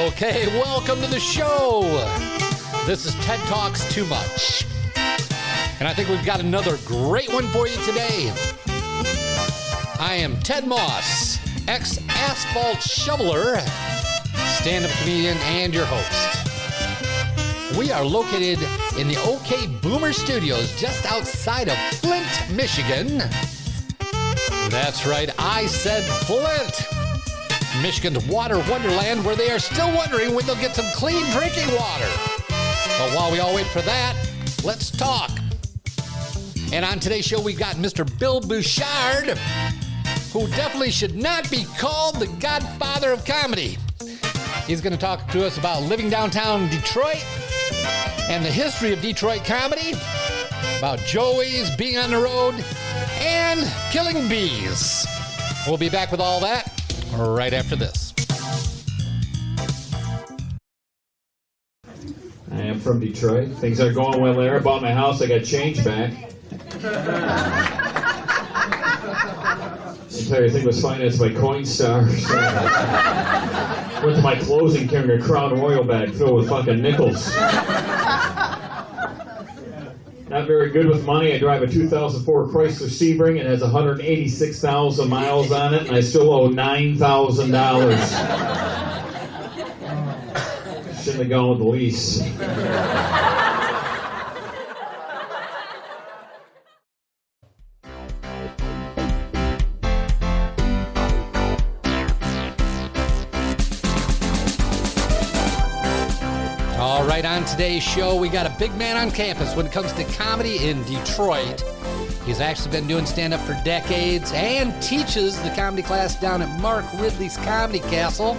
Okay, welcome to the show. This is Ted Talks Too Much. And I think we've got another great one for you today. I am Ted Moss, ex-asphalt shoveler, stand-up comedian, and your host. We are located in the OK Boomer Studios just outside of Flint, Michigan. That's right, I said Flint. Michigan's water wonderland, where they are still wondering when they'll get some clean drinking water. But while we all wait for that, let's talk. And on today's show, we've got Mr. Bill Bushart, who definitely should not be called the godfather of comedy. He's going to talk to us about living downtown Detroit and the history of Detroit comedy, about Joey's, being on the road, and killing bees. We'll be back with all that right after this. I am from Detroit. Things are going well there. I bought my house. I got change back. The entire thing was financed by Coinstar. Went to my closing carrying a Crown Royal bag filled with fucking nickels. Not very good with money. I drive a 2004 Chrysler Sebring. It has 186,000 miles on it, and I still owe $9,000. Shouldn't have gone with the lease. All right, on today's show, we got a big man on campus when it comes to comedy in Detroit. He's actually been doing stand-up for decades and teaches the comedy class down at Mark Ridley's Comedy Castle.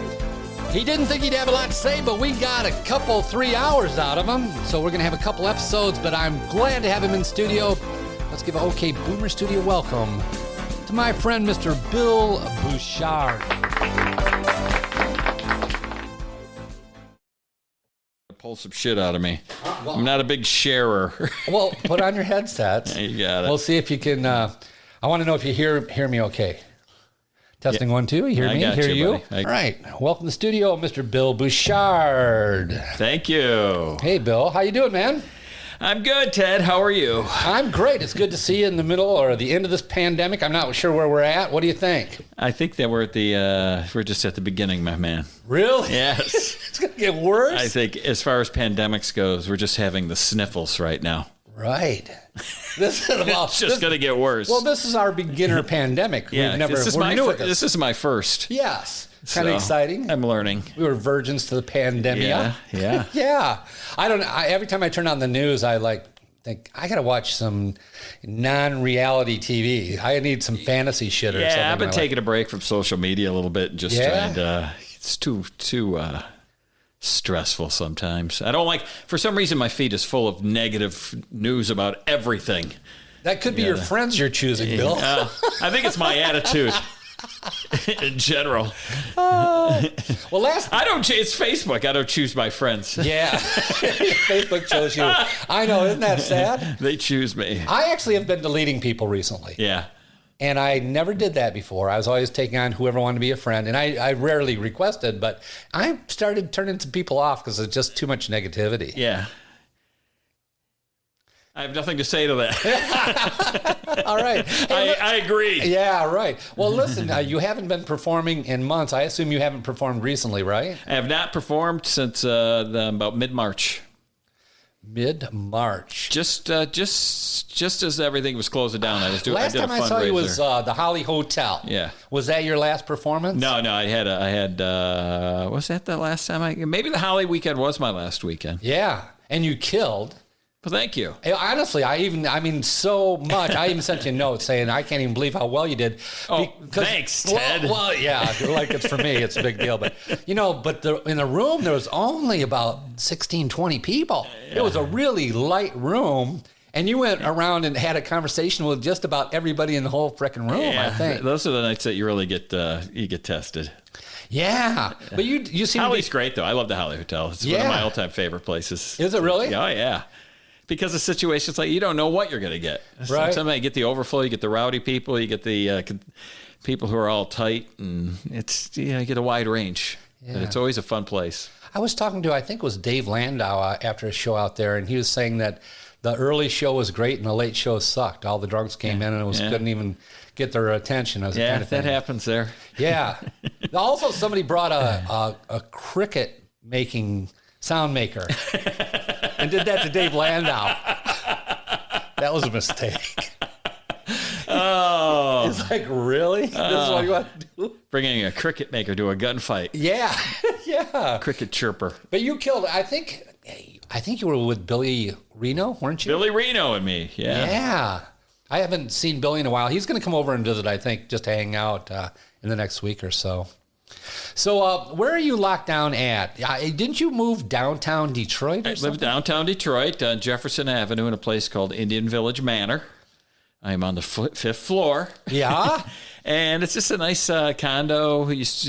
He didn't think he'd have a lot to say, but we got a couple 3 hours out of him. So we're going to have a couple episodes, but I'm glad to have him in studio. Let's give an OK Boomer Studio welcome to my friend, Mr. Bill Bushart. Pull some shit out of me. I'm not a big sharer. Well, put on your headsets. You got it. We'll see if you can. I want to know if you hear me okay. Testing 1, 2. You hear me? got Hear you? buddy. All right. Welcome to the studio, Mr. Bill Bushart. Thank you. Hey, Bill. How you doing, man? I'm good, Ted. How are you? I'm great. It's good to see you in the middle or the end of this pandemic. I'm not sure where we're at. What do you think? I think that we're just at the beginning, my man. Really? Yes. It's going to get worse? I think as far as pandemics goes, we're just having the sniffles right now. Right. This is It's just going to get worse. Well, this is our beginner pandemic. yeah, We're new at this. This is my first. Yes. Kind of So, exciting. I'm learning. We were virgins to the pandemic. Yeah. Yeah. Every time I turn on the news, I think I got to watch some non-reality TV. I need some fantasy shit or something. Yeah, I've been taking a break from social media a little bit and just trying to, it's too stressful sometimes. I don't for some reason my feed is full of negative news about everything. That could be your friends you're choosing, Bill. I think it's my attitude. In general. It's Facebook. I don't choose my friends. Yeah. Facebook chose you. I know. Isn't that sad? They choose me. I actually have been deleting people recently. Yeah. And I never did that before. I was always taking on whoever wanted to be a friend. And I rarely requested, but I started turning some people off because it's just too much negativity. Yeah. I have nothing to say to that. All right. Hey, I agree. Yeah, right. Well, listen, you haven't been performing in months. I assume you haven't performed recently, right? I have not performed since about mid-March. Mid-March. Just as everything was closing down, I was doing. Last time I saw you was the Holly Hotel. Yeah. Was that your last performance? No. I had. Was that the last time maybe the Holly weekend was my last weekend. Yeah, and you killed. Well, thank you. Honestly, so much. I even sent you a note saying I can't even believe how well you did. Thanks, Ted. Well, yeah, like it's for me, it's a big deal. But, in the room, there was only about 16, 20 people. Yeah. It was a really light room. And you went around and had a conversation with just about everybody in the whole frickin' room, I think. Those are the nights that you really get tested. Yeah. But you seem Holly's great, though. I love the Holly Hotel. It's one of my all-time favorite places. Is it really? Oh, yeah. Because of situations like you don't know what you're going to get. Right. Sometimes you get the overflow, you get the rowdy people, you get the people who are all tight, and you get a wide range. But it's always a fun place. I was talking to, I think it was Dave Landau after a show out there, and he was saying that the early show was great and the late show sucked. All the drunks came in and couldn't even get their attention. As kind of thing. That happens there. Yeah. Also, somebody brought a cricket making sound maker and did that to Dave Landau. That was a mistake. Oh. It's like, really? This is what you want to do? Bringing a cricket maker to a gunfight. Yeah. Yeah. Cricket chirper. But you killed, I think you were with Billy Reno, weren't you? Billy Reno and me, yeah. Yeah. I haven't seen Billy in a while. He's going to come over and visit, I think, just to hang out in the next week or so. So where are you locked down at? Didn't you move downtown Detroit or something? I live downtown Detroit on Jefferson Avenue in a place called Indian Village Manor. I'm on the fifth floor. Yeah? And it's just a nice condo. It's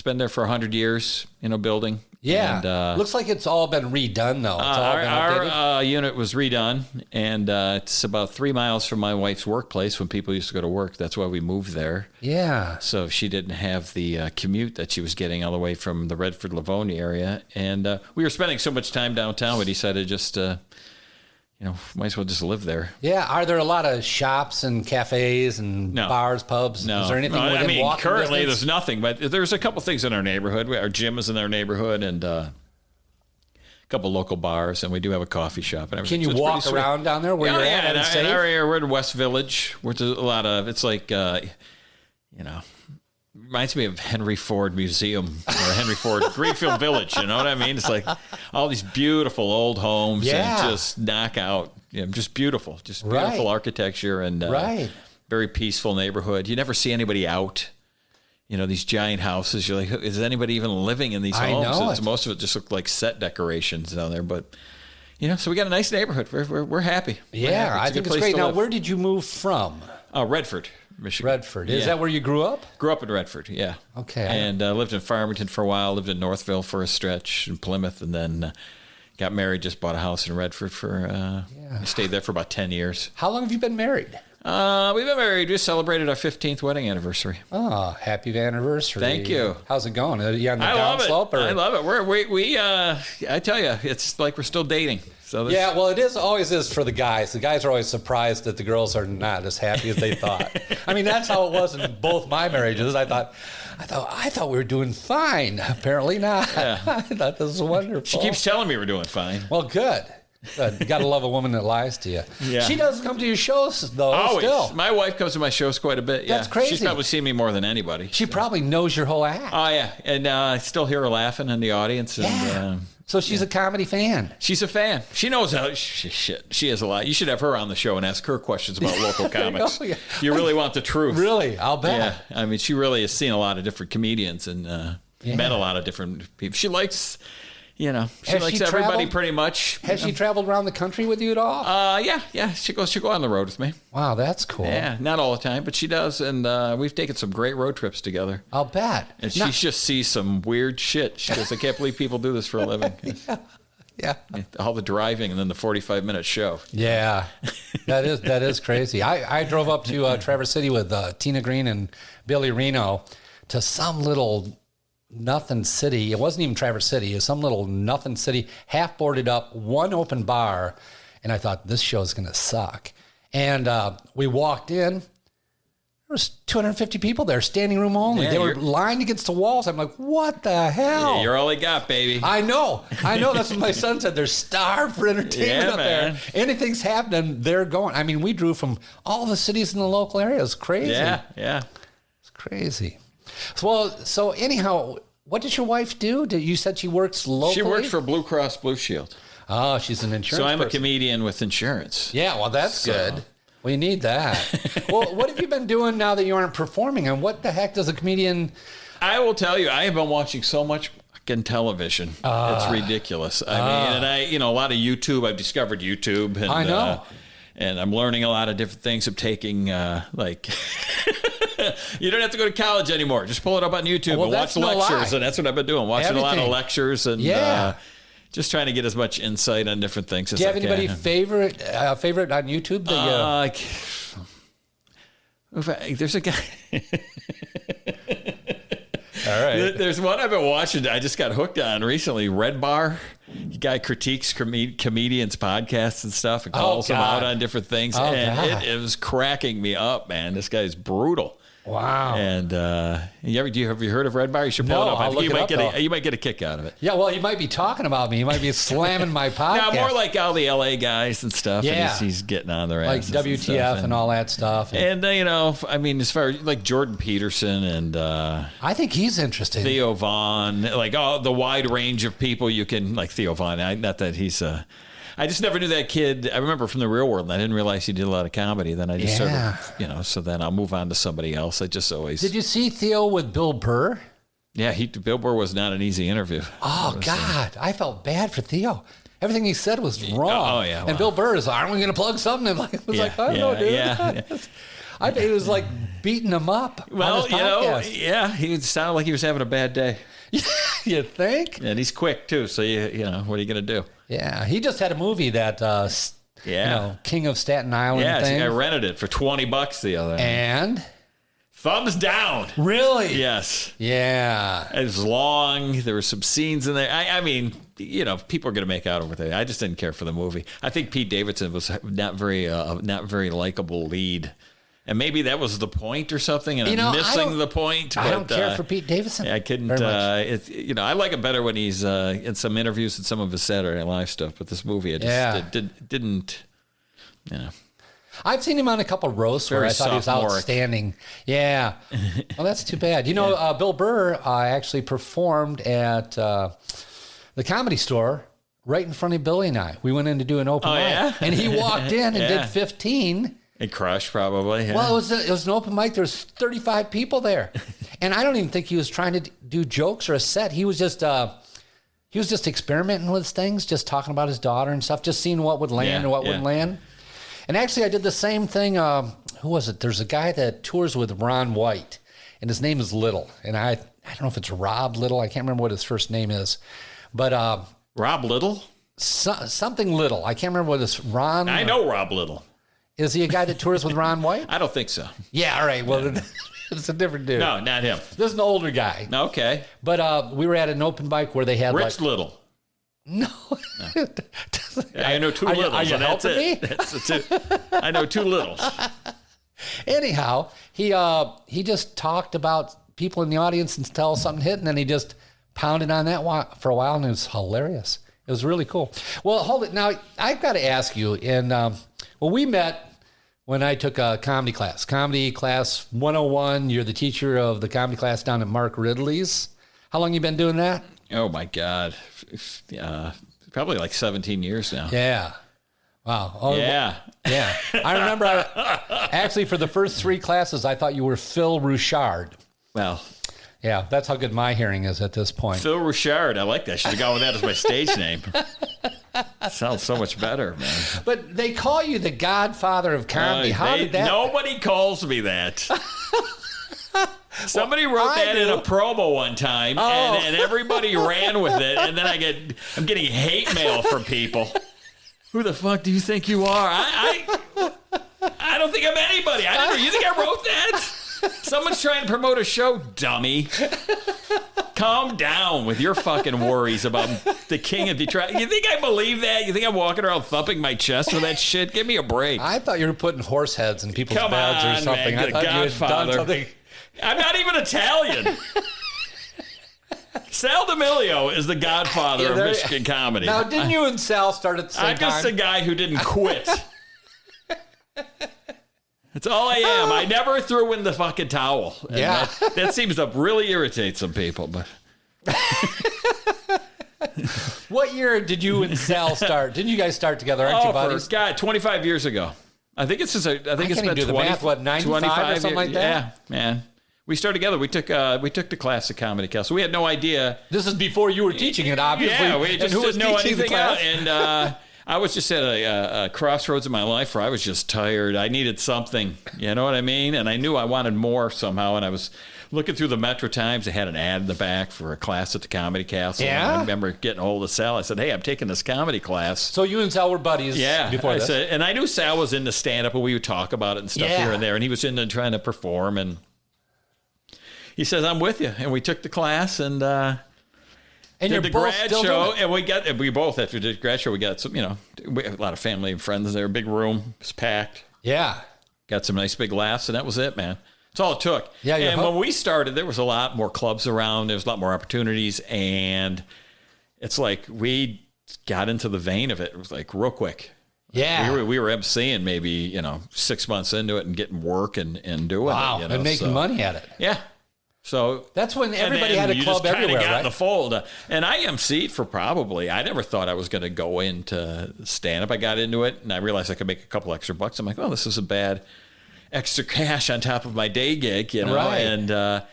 been there for 100 years, building. Yeah. And, looks like it's all been redone, though. It's all been updated. Our unit was redone, and it's about 3 miles from my wife's workplace when people used to go to work. That's why we moved there. Yeah. So she didn't have the commute that she was getting all the way from the Redford, Livonia area. And we were spending so much time downtown, we decided just might as well just live there. Yeah. Are there a lot of shops and cafes and bars, pubs? No. Is there anything within walking currently distance? there's nothing, but there's a couple things in our neighborhood. Our gym is in our neighborhood, and a couple local bars, and we do have a coffee shop. And can you walk around down there where you're at? In our area, we're in West Village, where there's a lot of, it's like, reminds me of Henry Ford Museum or Henry Ford Greenfield Village. You know what I mean? It's like all these beautiful old homes and just knockout, just beautiful architecture and very peaceful neighborhood. You never see anybody out. These giant houses. You're like, is anybody even living in these homes? Most of it just look like set decorations down there. But so we got a nice neighborhood. We're happy. Yeah, I think it's great. Now, where did you move from? Redford, Michigan. Redford. Is that where you grew up? Grew up in Redford, yeah. Okay. And lived in Farmington for a while, lived in Northville for a stretch, in Plymouth, and then got married, just bought a house in Redford stayed there for about 10 years. How long have you been married? We've been married, just celebrated our 15th wedding anniversary. Oh, happy anniversary. Thank you. How's it going? Are you on the downslope? I love it. I tell you, it's like we're still dating. So well, it always is for the guys. The guys are always surprised that the girls are not as happy as they thought. I mean, that's how it was in both my marriages. I thought we were doing fine. Apparently not. Yeah. I thought this was wonderful. She keeps telling me we're doing fine. Well, good. You got to love a woman that lies to you. Yeah. She does come to your shows, though, always. Still. My wife comes to my shows quite a bit. That's crazy. She's probably seen me more than anybody. She probably knows your whole act. Oh, yeah. And I still hear her laughing in the audience. And, so she's a comedy fan. She's a fan. She knows how. Shit. She has a lot. You should have her on the show and ask her questions about local comics. You really want the truth. Really? I'll bet. Yeah. I mean, she really has seen a lot of different comedians and met a lot of different people. She likes... she likes everybody pretty much. Has she traveled around the country with you at all? Yeah. She'll go on the road with me. Wow, that's cool. Yeah, not all the time, but she does, and we've taken some great road trips together. I'll bet. And she just sees some weird shit. She goes, I can't believe people do this for a living. Yeah. All the driving and then the 45-minute show. Yeah, that is crazy. I drove up to Traverse City with Tina Green and Billy Reno to some little nothing city. It wasn't even Traverse City. It was some little nothing city, half boarded up, one open bar. And I thought, this show's going to suck. And we walked in. There was 250 people there, standing room only. Yeah, they were lined against the walls. I'm like, what the hell? Yeah, you're all they got, baby. I know. That's what my son said. They're starved for entertainment up there. Anything's happening, they're going. I mean, we drew from all the cities in the local area. It's crazy. Yeah. It's crazy. So anyhow, what does your wife do? You said she works locally? She works for Blue Cross Blue Shield. Oh, she's an insurance So I'm person. a comedian with insurance. Yeah, well, that's good. We need that. Well, what have you been doing now that you aren't performing? And what the heck does a comedian... I will tell you, I have been watching so much fucking television. It's ridiculous. I mean, and a lot of YouTube. I've discovered YouTube. And, I know. And I'm learning a lot of different things. I'm taking, you don't have to go to college anymore. Just pull it up on YouTube and watch lectures. And that's what I've been doing. Watching a lot of lectures and just trying to get as much insight on different things as I can. Do you have anybody favorite on YouTube? There's a guy. All right. There's one I've been watching. I just got hooked on recently. Red Bar. The guy critiques comedians' podcasts and stuff and calls them out on different things. And it was cracking me up, man. This guy's brutal. Wow. And have you heard of Red Bar? You should pull it up. I'll look You might get a kick out of it. Yeah, well, he might be talking about me. He might be slamming my podcast. Yeah, more like all the LA guys and stuff. Yeah. And he's getting on their like asses. WTF and all that stuff. And, as far as like Jordan Peterson and I think he's interesting. Theo Vaughn, like the wide range of people you can, like Theo Vaughn. Not that he's I just never knew that kid. I remember from the real world, and I didn't realize he did a lot of comedy. Then I just sort of, so then I'll move on to somebody else. I just always. Did you see Theo with Bill Burr? Yeah, Bill Burr was not an easy interview. Oh, God. I felt bad for Theo. Everything he said was wrong. Oh, yeah. And Bill Burr is like, aren't we going to plug something? And I was like, I don't know, dude. Yeah. I think it was like beating him up. Well, on his podcast. he sounded like he was having a bad day. You think? And he's quick, too. So, what are you going to do? Yeah, he just had a movie that, King of Staten Island thing. I rented it for $20 the other night. And? Thumbs down. Really? Yes. Yeah. It was long. There were some scenes in there. I mean, people are going to make out with it. I just didn't care for the movie. I think Pete Davidson was not very likable lead. And maybe that was the point or something, and I'm missing the point. I don't care for Pete Davidson. I couldn't. I like it better when he's in some interviews and some of his Saturday Night Live stuff. But this movie, didn't. I've seen him on a couple roasts where I thought he was outstanding. Yeah. Well, that's too bad. Bill Burr actually performed at the Comedy Store right in front of Billy and I. We went in to do an open mic, and he walked in and did 15. It crushed, probably. Yeah. Well, it was an open mic. There was 35 people there, and I don't even think he was trying to do jokes or a set. He was just experimenting with things, just talking about his daughter and stuff, just seeing what would land and what wouldn't land. And actually, I did the same thing. Who was it? There's a guy that tours with Ron White, and his name is Little. And I don't know if it's Rob Little. I can't remember what his first name is, but Rob Little, something Little. I can't remember what it's Ron. I know Rob Little. Is he a guy that tours with Ron White? I don't think so. Yeah, all right. Well, it's a different dude. No, not him. This is an older guy. Okay. But we were at an open mic where they had Rich Little. No. I know two Littles. Are you helping me? I know two Littles. Anyhow, he just talked about people in the audience until something hit, and then he just pounded on that for a while, and it was hilarious. It was really cool. Well, hold it. Now, I've got to ask you, we met when I took a comedy class 101. You're the teacher of the comedy class down at Mark Ridley's. How long you been doing that? Oh, my God. Probably like 17 years now. Yeah. Wow. Oh, yeah. Yeah. I remember, actually, for the first 3 classes, I thought you were Phil Bushart. Well. Yeah, that's how good my hearing is at this point. Phil Bushart. I like that. I should have gone with that as my stage name. Sounds so much better, man. But they call you the Godfather of comedy. How did that? Nobody calls me that. Somebody wrote that in a promo one time, and everybody ran with it. And then I'm getting hate mail from people. Who the fuck do you think you are? I don't think I'm anybody. You think I wrote that? Someone's trying to promote a show, dummy. Calm down with your fucking worries about the king of Detroit. You think I believe that? You think I'm walking around thumping my chest with that shit? Give me a break. I thought you were putting horse heads in people's beds or something. Man, I thought you had done something. I'm not even Italian. Sal D'Amelio is the godfather of Michigan comedy. Now, didn't you and Sal start at the same time? I'm just a guy who didn't quit. That's all I am. I never threw in the fucking towel. And that seems to really irritate some people. But what year did you and Sal start? Didn't you guys start together? Aren't you buddies? God, 25 years ago. I think it's been 95 or something like that? Yeah, man. We started together. We took the class of comedy class. So we had no idea. This is before you were teaching it, obviously. Yeah, we just didn't know anything else. And I was just at a crossroads in my life where I was just tired. I needed something, you know what I mean? And I knew I wanted more somehow. And I was looking through the Metro Times. They had an ad in the back for a class at the Comedy Castle. Yeah? And I remember getting a hold of Sal. I said, hey, I'm taking this comedy class. So you and Sal were buddies before this? And I knew Sal was into stand-up, and we would talk about it and stuff here and there. And he was into trying to perform. And he says, I'm with you. And we took the class and And did you're the both grad still show. doing it? And we both, after the grad show, we got some, we had a lot of family and friends there. Big room. It was packed. Yeah. Got some nice big laughs, and that was it, man. That's all it took. Yeah, and when we started, there was a lot more clubs around. There was a lot more opportunities, and it's like we got into the vein of it. It was like real quick. Yeah. We were emceeing maybe 6 months into it and getting work and doing it. And making money at it. Yeah. So that's when everybody had a club everywhere, got right? in the fold. And I emceed for I never thought I was going to go into stand-up. I got into it, and I realized I could make a couple extra bucks. I'm like, oh, this isn't bad. Extra cash on top of my day gig, Right. And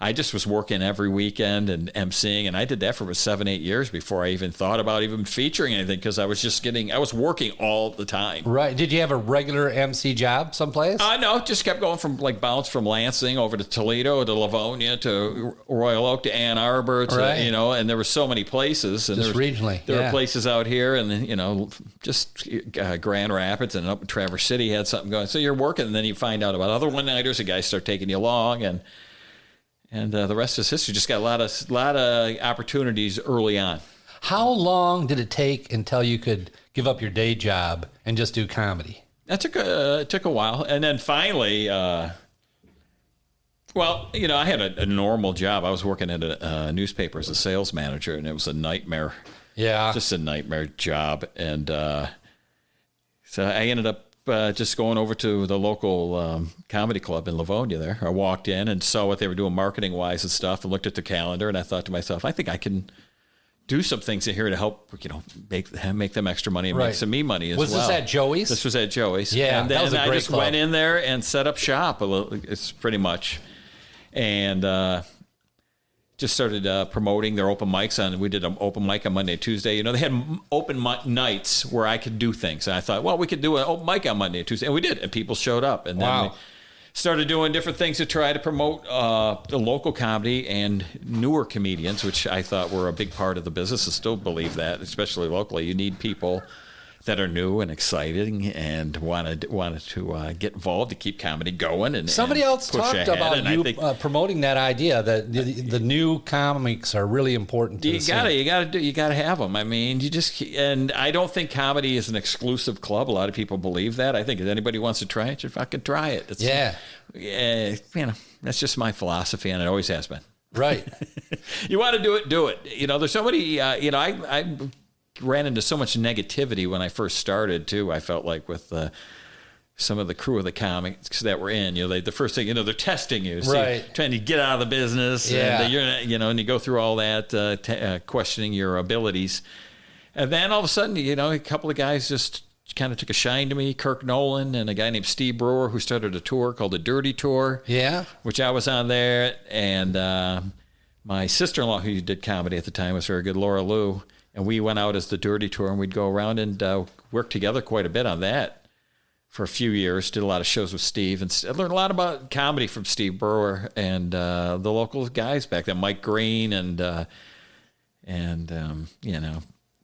I just was working every weekend and emceeing, and I did that for 7-8 years before I even thought about even featuring anything, because I was working all the time. Right. Did you have a regular MC job someplace? No, just kept going bounce from Lansing over to Toledo to Livonia to Royal Oak to Ann Arbor to, Right. and there were so many places. And Just regionally. There were places out here, and then, just Grand Rapids and up in Traverse City had something going. So you're working, and then you find out about other one-nighters. The guys start taking you along, and the rest is history. Just got a lot of opportunities early on. How long did it take until you could give up your day job and just do comedy? That took a while, and then finally, I had a normal job. I was working at a newspaper as a sales manager, and it was a nightmare. Yeah, just a nightmare job, and so I ended up just going over to the local comedy club in Livonia there. I walked in and saw what they were doing marketing-wise and stuff, and looked at the calendar, and I thought to myself, I think I can do some things in here to help, make them extra money and make some me money as well. Was this at Joey's? This was at Joey's. Yeah, and then that was a great I just club. went in there and set up shop a little. It's pretty much, and just started promoting their open mics we did an open mic on Monday and Tuesday. They had open nights where I could do things. And I thought, well, we could do an open mic on Monday and Tuesday. And we did. And people showed up. And then we started doing different things to try to promote the local comedy and newer comedians, which I thought were a big part of the business. I still believe that, especially locally. You need people that are new and exciting and wanted to get involved to keep comedy going. And somebody else talked about you promoting that idea that the new comics are really important. To you gotta have them. I mean, and I don't think comedy is an exclusive club. A lot of people believe that. I think if anybody wants to try it, should fucking try it. That's just my philosophy, and it always has been. Right. You want to do it. There's so many. I ran into so much negativity when I first started too. I felt like with some of the crew of the comics that were in, the first thing, they're testing you, trying to get out of the business, and and you go through all that, questioning your abilities, and then all of a sudden, a couple of guys just kind of took a shine to me, Kirk Nolan and a guy named Steve Brewer, who started a tour called the Dirty Tour, which I was on there, and my sister-in-law, who did comedy at the time, was very good, Laura Lou. And we went out as the Dirty Tour, and we'd go around and work together quite a bit on that for a few years. Did a lot of shows with Steve, and I learned a lot about comedy from Steve Brewer and the local guys back then, Mike Green, and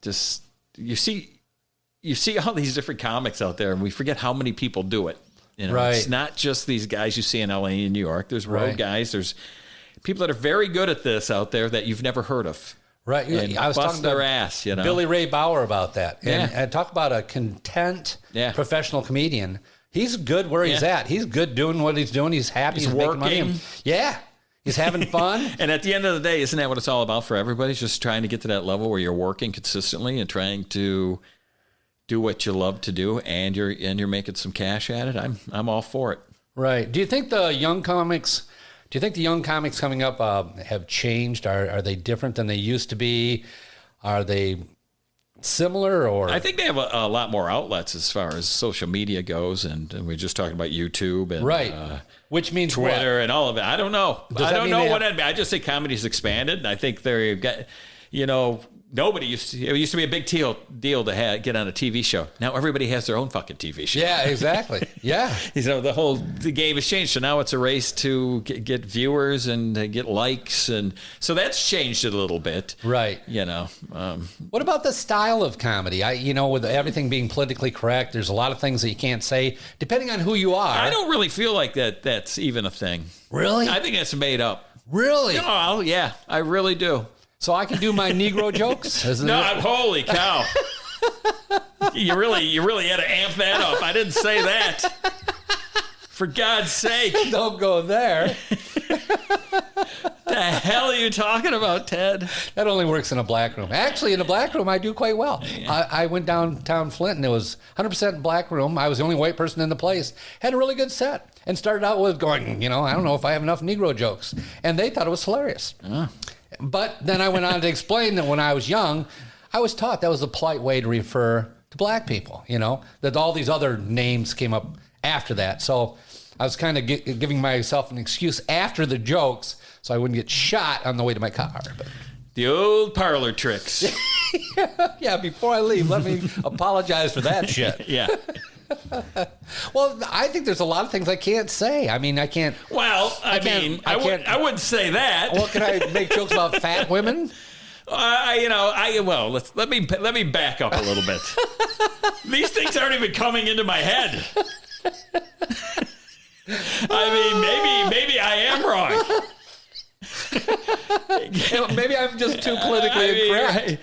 just you see all these different comics out there, and we forget how many people do it. It's not just these guys you see in LA and New York. There's road guys. There's people that are very good at this out there that you've never heard of. Right. And I was bust talking their to ass, Billy Ray Bauer about that. And talk about a content professional comedian. He's good where he's at. He's good doing what he's doing. He's happy. He's working. Making money. He's having fun. And at the end of the day, isn't that what it's all about for everybody? It's just trying to get to that level where you're working consistently and trying to do what you love to do, and you're making some cash at it. I'm all for it. Right. Do you think the young comics coming up have changed? Are they different than they used to be? Are they similar? Or I think they have a lot more outlets as far as social media goes, and we're just talking about YouTube and which means Twitter what? And all of it. I don't know. I just think comedy's expanded, and I think they've got it used to be a big deal to get on a TV show. Now everybody has their own fucking TV show. Yeah, exactly. Yeah. The game has changed. So now it's a race to get viewers and get likes. And so that's changed it a little bit. Right. What about the style of comedy? With everything being politically correct, there's a lot of things that you can't say, depending on who you are. I don't really feel like that's even a thing. Really? I think that's made up. Really? Oh, yeah, I really do. So I can do my Negro jokes? Holy cow. You really had to amp that up. I didn't say that. For God's sake. Don't go there. The hell are you talking about, Ted? That only works in a black room. Actually, in a black room, I do quite well. Yeah. I went downtown Flint, and it was 100% black room. I was the only white person in the place. Had a really good set, and started out with going, I don't know if I have enough Negro jokes. And they thought it was hilarious. But then I went on to explain that when I was young, I was taught that was a polite way to refer to black people, that all these other names came up after that. So I was kind of giving myself an excuse after the jokes so I wouldn't get shot on the way to my car. But. The old parlor tricks. Yeah, before I leave, let me apologize for that shit. Yeah. Well, I think there's a lot of things I can't say. I mean, I can't. Well, I wouldn't say that. Well, can I make jokes about fat women? Let me back up a little bit. These things aren't even coming into my head. I mean, maybe I am wrong. Maybe I'm just too politically incorrect.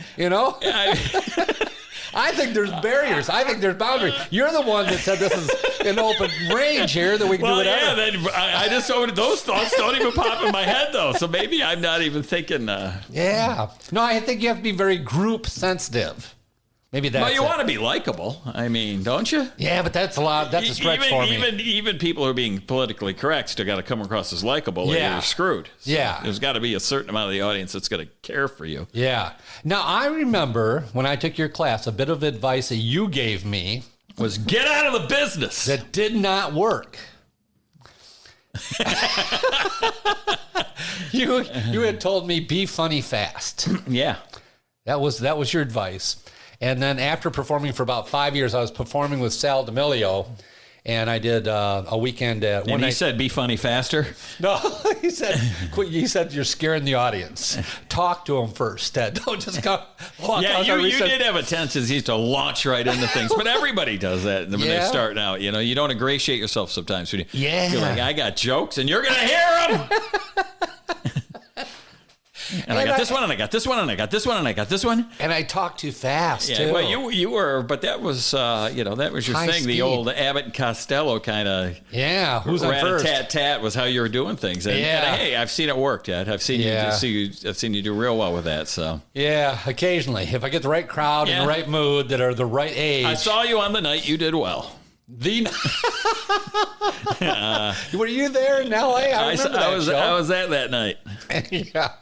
I think there's barriers. I think there's boundaries. You're the one that said this is an open range here that we can do whatever. Yeah, then I just those thoughts don't even pop in my head though. So maybe I'm not even thinking. Yeah. No, I think you have to be very group sensitive. Maybe that's. Well, you want to be likable. I mean, don't you? Yeah, but that's a lot. That's a stretch for me. Even people who are being politically correct still got to come across as likable, or you're screwed. So there's got to be a certain amount of the audience that's going to care for you. Yeah. Now I remember when I took your class, a bit of advice that you gave me was get out of the business. That did not work. You had told me be funny fast. Yeah. That was your advice. And then after performing for about 5 years, I was performing with Sal D'Amelio, and I did a weekend at one night. And he night. said, be funny faster? No, he said, you're scaring the audience. Talk to them first, Ted. Don't just go walk out. You did have a tendency to launch right into things, but everybody does that when they're starting out. You don't ingratiate yourself sometimes. You're like, I got jokes, and you're going to hear them. And I got this one, and I got this one, and I got this one, and I got this one. And I talk too fast, too. Well, you were, but that was, that was your high thing. Speed. The old Abbott and Costello kind of. Yeah, who's on first? Rat-a-tat-tat was how you were doing things. And hey, I've seen it work, Dad. I've seen you do real well with that. So. Yeah, occasionally, if I get the right crowd in the right mood that are the right age. I saw you on the night you did well. Were you there in L.A.? I was at that night. Yeah.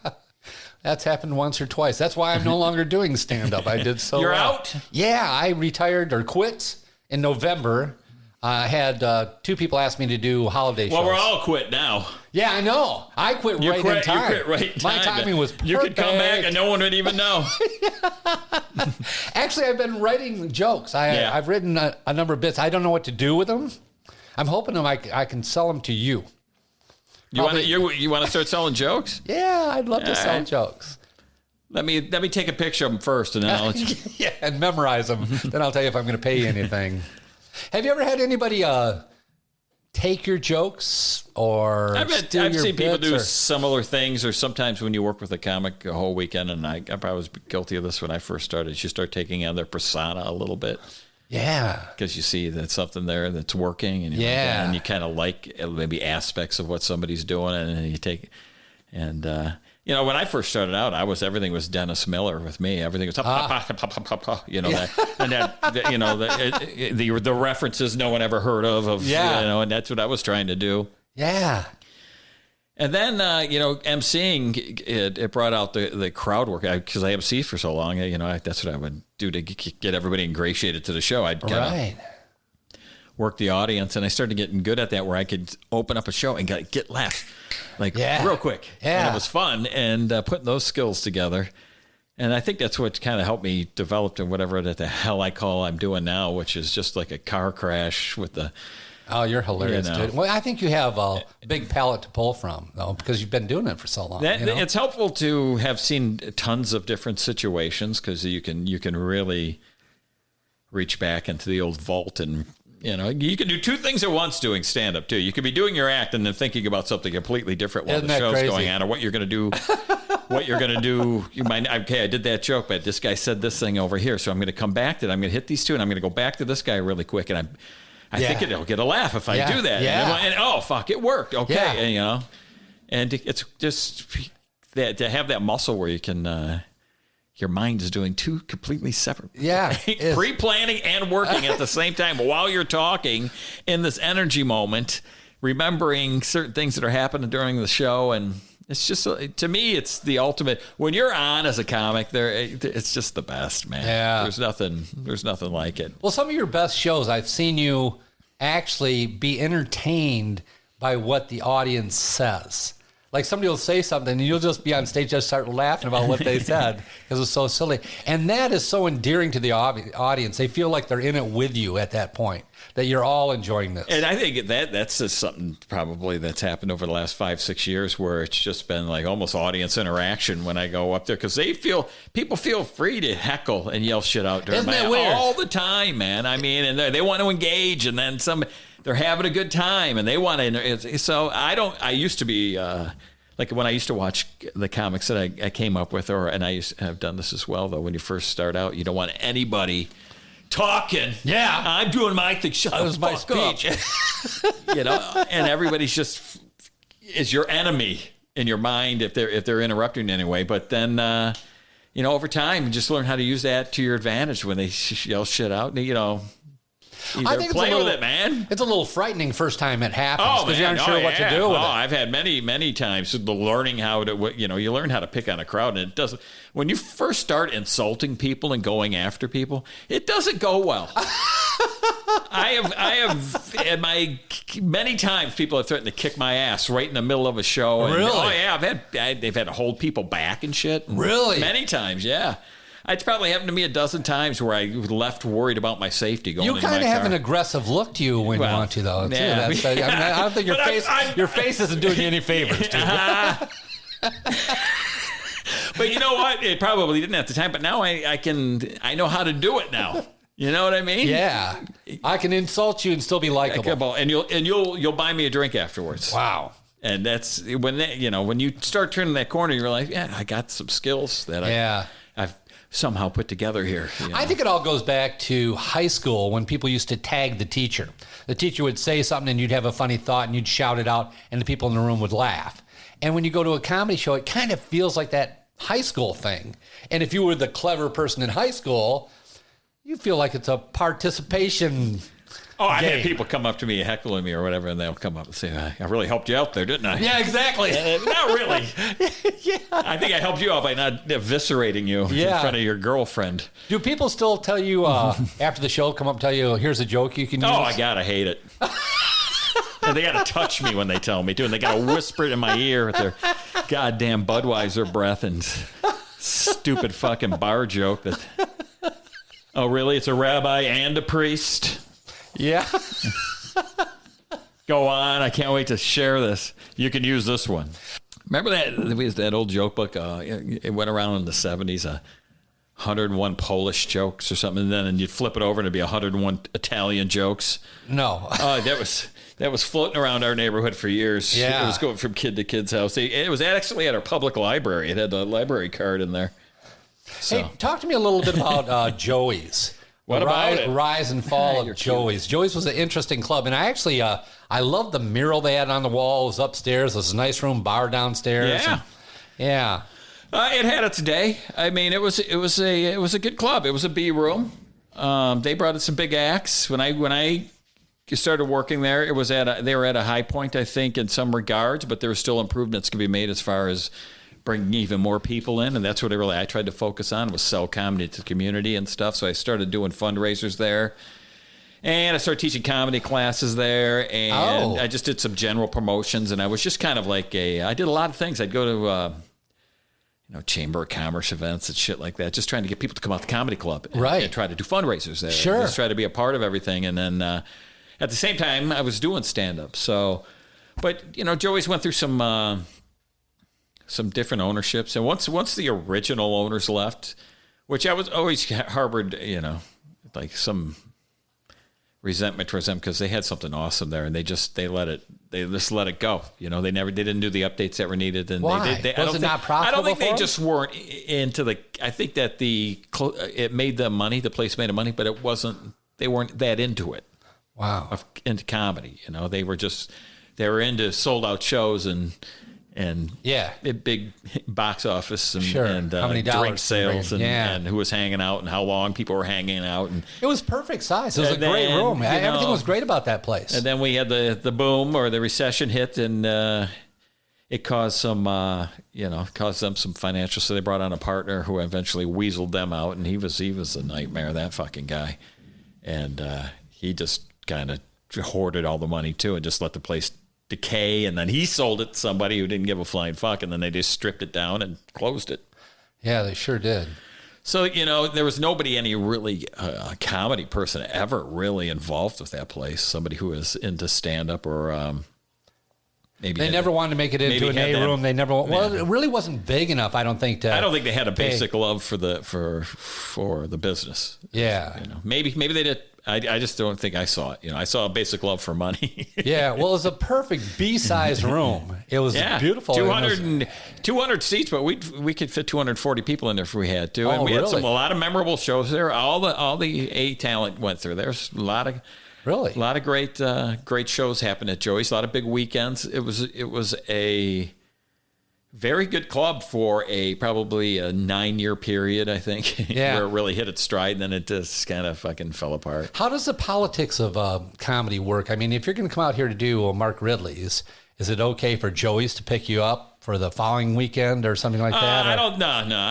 That's happened once or twice. That's why I'm no longer doing stand-up. I did so You're well. out? Yeah, I retired or quit in November. I had 2 people ask me to do holiday shows. Well, we're all quit now. Yeah, I know. I quit in time. You quit right in time. My timing was perfect. You could come back and no one would even know. Actually, I've been writing jokes. I've written a number of bits. I don't know what to do with them. I'm hoping I can sell them to you. You want to start selling jokes? Yeah, I'd love to sell jokes. Let me take a picture of them first, and then I'll let you. And memorize them. Then I'll tell you if I'm going to pay you anything. Have you ever had anybody take your jokes or I've seen people do similar things, or sometimes when you work with a comic a whole weekend, and I was guilty of this when I first started. You start taking on their persona a little bit. Yeah. Because you see that something there that's working, and and you kind of like maybe aspects of what somebody's doing, and you take, and when I first started out, everything was Dennis Miller with me. Everything was the references no one ever heard of and that's what I was trying to do. Yeah. And then, emceeing, it brought out the crowd work. Because I emceed for so long, that's what I would do to get everybody ingratiated to the show. I'd kind of work the audience, and I started getting good at that, where I could open up a show and get laughs, real quick. Yeah. And it was fun, and putting those skills together. And I think that's what kind of helped me develop to whatever the hell I call I'm doing now, which is just like a car crash with the... Oh, you're hilarious, dude. Well, I think you have a big palette to pull from, though, because you've been doing it for so long. It's helpful to have seen tons of different situations, because you can really reach back into the old vault and You know, you can do two things at once doing stand-up, too. You could be doing your act and then thinking about something completely different while the show's going on, or what you're going to do. What you're going to do. You might, okay, I did that joke, but this guy said this thing over here, so I'm going to come back to it. I'm going to hit these two, and I'm going to go back to this guy really quick, and I think it'll get a laugh if I do that. Yeah. And oh, fuck, it worked. Okay, Yeah. and, you know, and it's just that to have that muscle where you can... your mind is doing two completely separate. Yeah. Pre-planning and working at the same time while you're talking in this energy moment, remembering certain things that are happening during the show. And it's just, to me, it's the ultimate. When you're on as a comic, it's just the best, man. Yeah. There's nothing like it. Well, some of your best shows, I've seen you actually be entertained by what the audience says. Like somebody will say something and you'll just be on stage, just start laughing about what they said because it's so silly. And that is so endearing to the audience. They feel like they're in it with you at that point, that you're all enjoying this. And I think that's just something probably that's happened over the last 5-6 years where it's just been like almost audience interaction when I go up there because people feel free to heckle and yell shit out during Isn't that weird? all the time, man. I mean, and they want to engage and then they're having a good time and they want to. So I used to be like when I used to watch the comics that I came up with, and I used to have done this as well, though, when you first start out, you don't want anybody talking. Yeah. I'm doing my thing. Shut That was my speech. You know, and everybody's just is your enemy in your mind if they're interrupting in any way. But then, you know, over time, you just learn how to use that to your advantage when they yell shit out. You know, I think play with it, man. It's a little frightening first time it happens because you aren't sure what to do with it. I've had many times the learning how to, you know, you learn how to pick on a crowd, and it doesn't. When you first start insulting people and going after people, it doesn't go well. I have, in my many times, people have threatened to kick my ass right in the middle of a show. And, Really? Oh yeah, they've had to hold people back and shit. Really? Many times, yeah. It's probably happened to me a dozen times where I left worried about my safety going. You into my kind of have car. an aggressive look to you when you want to, though. Too. Yeah. I don't think your face isn't doing you any favors, dude. But you know what? It probably didn't at the time, but now I know how to do it now. You know what I mean? Yeah, I can insult you and still be likable. And you'll buy me a drink afterwards. Wow. And that's when you start turning that corner, you're like, yeah, I got some skills that I've somehow put together here. You know? I think it all goes back to high school when people used to tag the teacher. The teacher would say something and you'd have a funny thought and you'd shout it out and the people in the room would laugh. And when you go to a comedy show, it kind of feels like that high school thing. And if you were the clever person in high school, you feel like it's a participation. Oh, I've had people come up to me, heckling me or whatever, and they'll come up and say, I really helped you out there, didn't I? Yeah, exactly. Not really. Yeah. I think I helped you out by not eviscerating you in front of your girlfriend. Do people still tell you, after the show, come up and tell you, here's a joke you can use? Oh, I hate it. And they got to touch me when they tell me to, and they got to whisper it in my ear with their goddamn Budweiser breath and stupid fucking bar joke that, oh, really? It's a rabbi and a priest? Yeah. Go on. I can't wait to share this. You can use this one. Remember that old joke book? It went around in the 70s, 101 Polish jokes or something, and then you'd flip it over and it'd be 101 Italian jokes. No. That was floating around our neighborhood for years. Yeah. It was going from kid to kid's house. It was actually at our public library. It had the library card in there. So. Hey, talk to me a little bit about Joey's. What about it? Rise and fall of Joey's. Joey's was an interesting club, and I actually I love the mural they had on the wall. It was upstairs. It was a nice room, bar downstairs. Yeah, yeah. It had its day. I mean, it was a good club. It was a B room. They brought in some big acts. When I started working there, they were at a high point, I think, in some regards, but there were still improvements to be made as far as bringing even more people in, and that's what I tried to focus on, was sell comedy to the community and stuff. So I started doing fundraisers there, and I started teaching comedy classes there, and I just did some general promotions, and I was just kind of like I did a lot of things. I'd go to Chamber of Commerce events and shit like that, just trying to get people to come out to the comedy club and try to do fundraisers there. Sure. Just try to be a part of everything, and then at the same time, I was doing stand-up. So, but Joey's went through some different ownerships, and once the original owners left, which I was always harbored, like some resentment towards them because they had something awesome there, and they just let it go. You know, they didn't do the updates that were needed. And why? Was it not profitable? I don't think for they them? just weren't into the. I think that it made them money. The place made them money, but it wasn't. They weren't that into it. Wow. Into comedy, you know, they were into sold out shows and big box office and how many drink sales yeah. and who was hanging out and how long people were hanging out. And it was perfect size. It was a great room. Everything was great about that place. And then we had the boom or the recession hit, and it caused caused them some financial. So they brought on a partner who eventually weaseled them out, and he was a nightmare, that fucking guy. And he just kind of hoarded all the money too and just let the place decay, and then he sold it to somebody who didn't give a flying fuck, and then they just stripped it down and closed it. Yeah, they sure did. So, you know, there was nobody, any really comedy person ever really involved with that place. Somebody who was into stand-up or maybe... They never wanted to make it into an A room. They never... Well, it really wasn't big enough, I don't think, I don't think they had a basic love for the business. Yeah. You know, maybe they did. I just don't think I saw it. You know, I saw a basic love for money. Yeah, well, it was a perfect B-size room. It was beautiful. 200 seats, but we could fit 240 people in there if we had to. And we had a lot of memorable shows there. All the A talent went through. There's a lot of great shows happened at Joey's. A lot of big weekends. It was a very good club for probably a 9-year period, I think, where it really hit its stride, and then it just kind of fucking fell apart. How does the politics of comedy work? I mean, if you're going to come out here to do Mark Ridley's, is it okay for Joey's to pick you up for the following weekend or something like that? I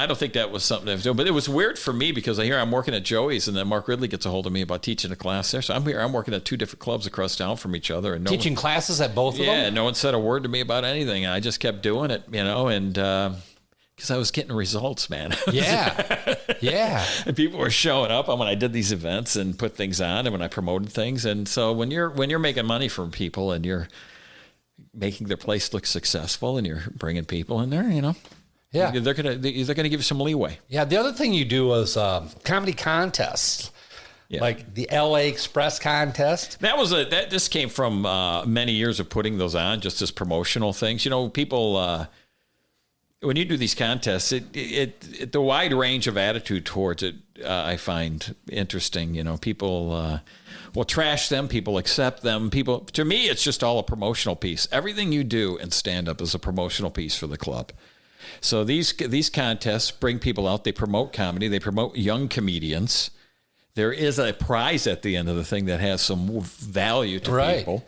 don't think that was something to do. But it was weird for me because I'm working at Joey's, and then Mark Ridley gets a hold of me about teaching a class there. So I'm working at 2 different clubs across town from each other. And teaching classes at both of them? Yeah, no one said a word to me about anything. I just kept doing it, you know, and because I was getting results, man. Yeah. And people were showing up when I did these events and put things on and when I promoted things. And so when you're making money from people and you're making their place look successful and you're bringing people in there, you know, they're gonna give you some leeway. Yeah. The other thing you do was comedy contests, like the LA Express contest. This came from many years of putting those on just as promotional things. You know, people when you do these contests, the wide range of attitude towards it, I find interesting. You know, people will trash them, people accept them. To me, it's just all a promotional piece. Everything you do in stand-up is a promotional piece for the club. So these contests bring people out. They promote comedy. They promote young comedians. There is a prize at the end of the thing that has some value to people.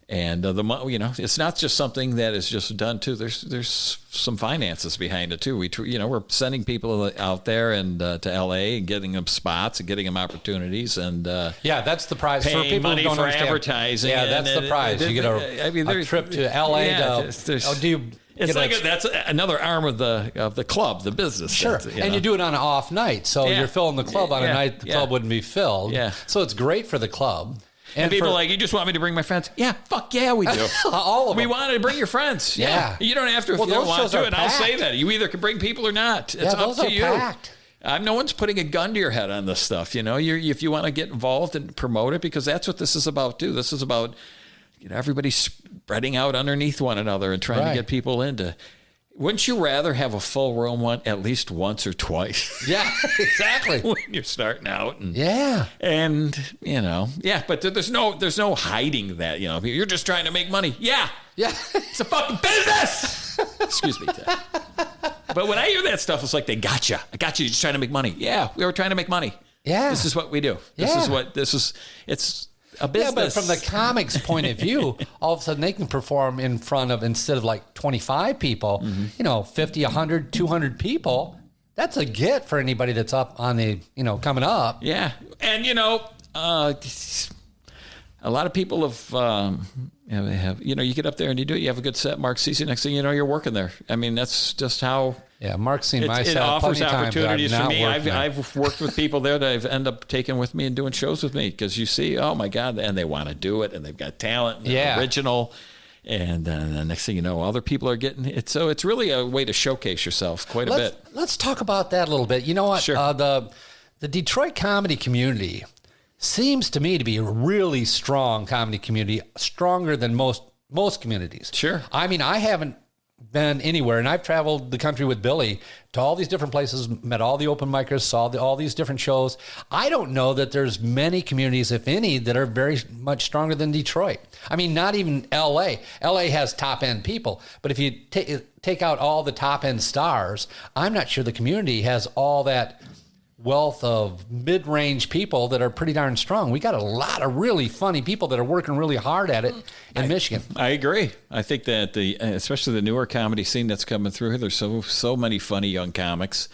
And it's not just something that is just done too. There's some finances behind it too. We're sending people out there and to LA and getting them spots and getting them oppormunities and that's the prize for people money who don't for understand. advertising. Yeah, that's the prize. You get a trip to LA. That's another arm of the club, the business. Sure, and you do it on an off night, so you're filling the club on a night the club wouldn't be filled. Yeah, so it's great for the club. And people are like, you just want me to bring my friends? Yeah, fuck yeah, we do. All of them. We wanted to bring your friends. Yeah. You don't have to if you don't want to, and I'll say that. You either can bring people or not. It's up to you. Packed. No one's putting a gun to your head on this stuff. You know, if you want to get involved and promote it, because that's what this is about too. This is about everybody spreading out underneath one another and trying to get people into. Wouldn't you rather have a full room at least once or twice? Yeah, exactly. When you're starting out. And but there's no hiding that, you're just trying to make money. Yeah. It's a fucking business. Excuse me, Ted. But when I hear that stuff, it's like, I got you. You're just trying to make money. Yeah, we were trying to make money. Yeah. This is what we do. It's a business. Yeah, but from the comics' point of view, all of a sudden they can perform in front of, instead of like 25 people, 50, 100, 200 people. That's a get for anybody that's up on the, coming up. Yeah. And, a lot of people have you get up there and you have a good set. Mark sees you. Next thing you know, you're working there. I mean, that's just how. Yeah, Mark's seen my set. It offers plenty opportunities for me. I've worked with people there that I've ended up taking with me and doing shows with me because you see, oh my God, and they want to do it and they've got talent and they're original. And then the next thing you know, other people are getting it. So it's really a way to showcase yourself quite a bit. Let's talk about that a little bit. You know what? Sure. The Detroit comedy community seems to me to be a really strong comedy community, stronger than most communities. Sure. I mean, I haven't been anywhere, and I've traveled the country with Billy to all these different places, met all the open micers, saw all these different shows. I don't know that there's many communities, if any, that are very much stronger than Detroit. I mean, not even L.A. L.A. has top-end people, but if you take out all the top-end stars, I'm not sure the community has all that wealth of mid-range people that are pretty darn strong. We got a lot of really funny people that are working really hard at it in Michigan. I agree. I think that especially the newer comedy scene that's coming through here, there's so many funny young comics,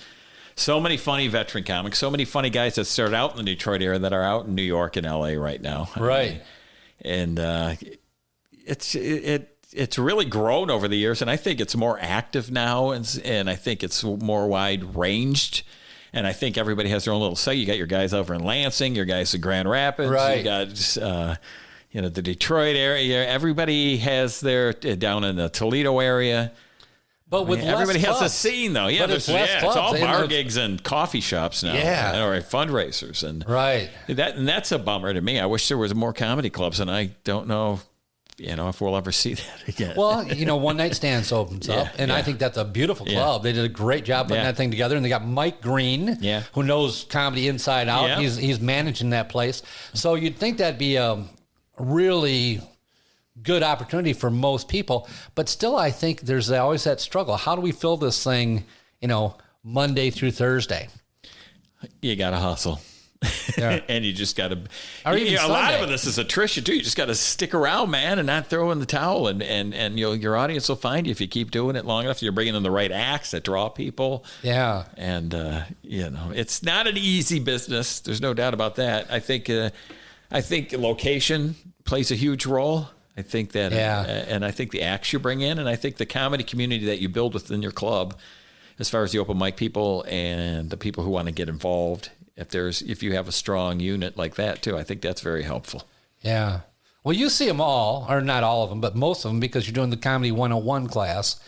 so many funny veteran comics, so many funny guys that started out in the Detroit area that are out in New York and LA right now. Right. And it's really grown over the years, and I think it's more active now, and I think it's more wide ranged. And I think everybody has their own little say. You got your guys over in Lansing, your guys in Grand Rapids, right. You got the Detroit area. Everybody has their down in the Toledo area. But with everybody less has clubs. a scene though. Yeah, But it's less it's all clubs. bar gigs and coffee shops now. Yeah. Or fundraisers and right. That's a bummer to me. I wish there was more comedy clubs, and I don't know. If we'll ever see that again. Well, One Night Stands opens up, and I think that's a beautiful club. They did a great job putting that thing together, and they got Mike Green, who knows comedy inside out. Yeah. He's managing that place. So you'd think that'd be a really good opportunity for most people, but still I think there's always that struggle. How do we fill this thing, Monday through Thursday? You got to hustle. Yeah. And you just got to. A lot of this is attrition too. You just got to stick around, man, and not throw in the towel. And your audience will find you if you keep doing it long enough. You're bringing in the right acts that draw people. Yeah. And it's not an easy business. There's no doubt about that. I think location plays a huge role. I think that, and I think the acts you bring in, and I think the comedy community that you build within your club, as far as the open mic people and the people who want to get involved. If you have a strong unit like that too, I think that's very helpful. Yeah. Well, you see them all, or not all of them, but most of them, because you're doing the Comedy 101 class.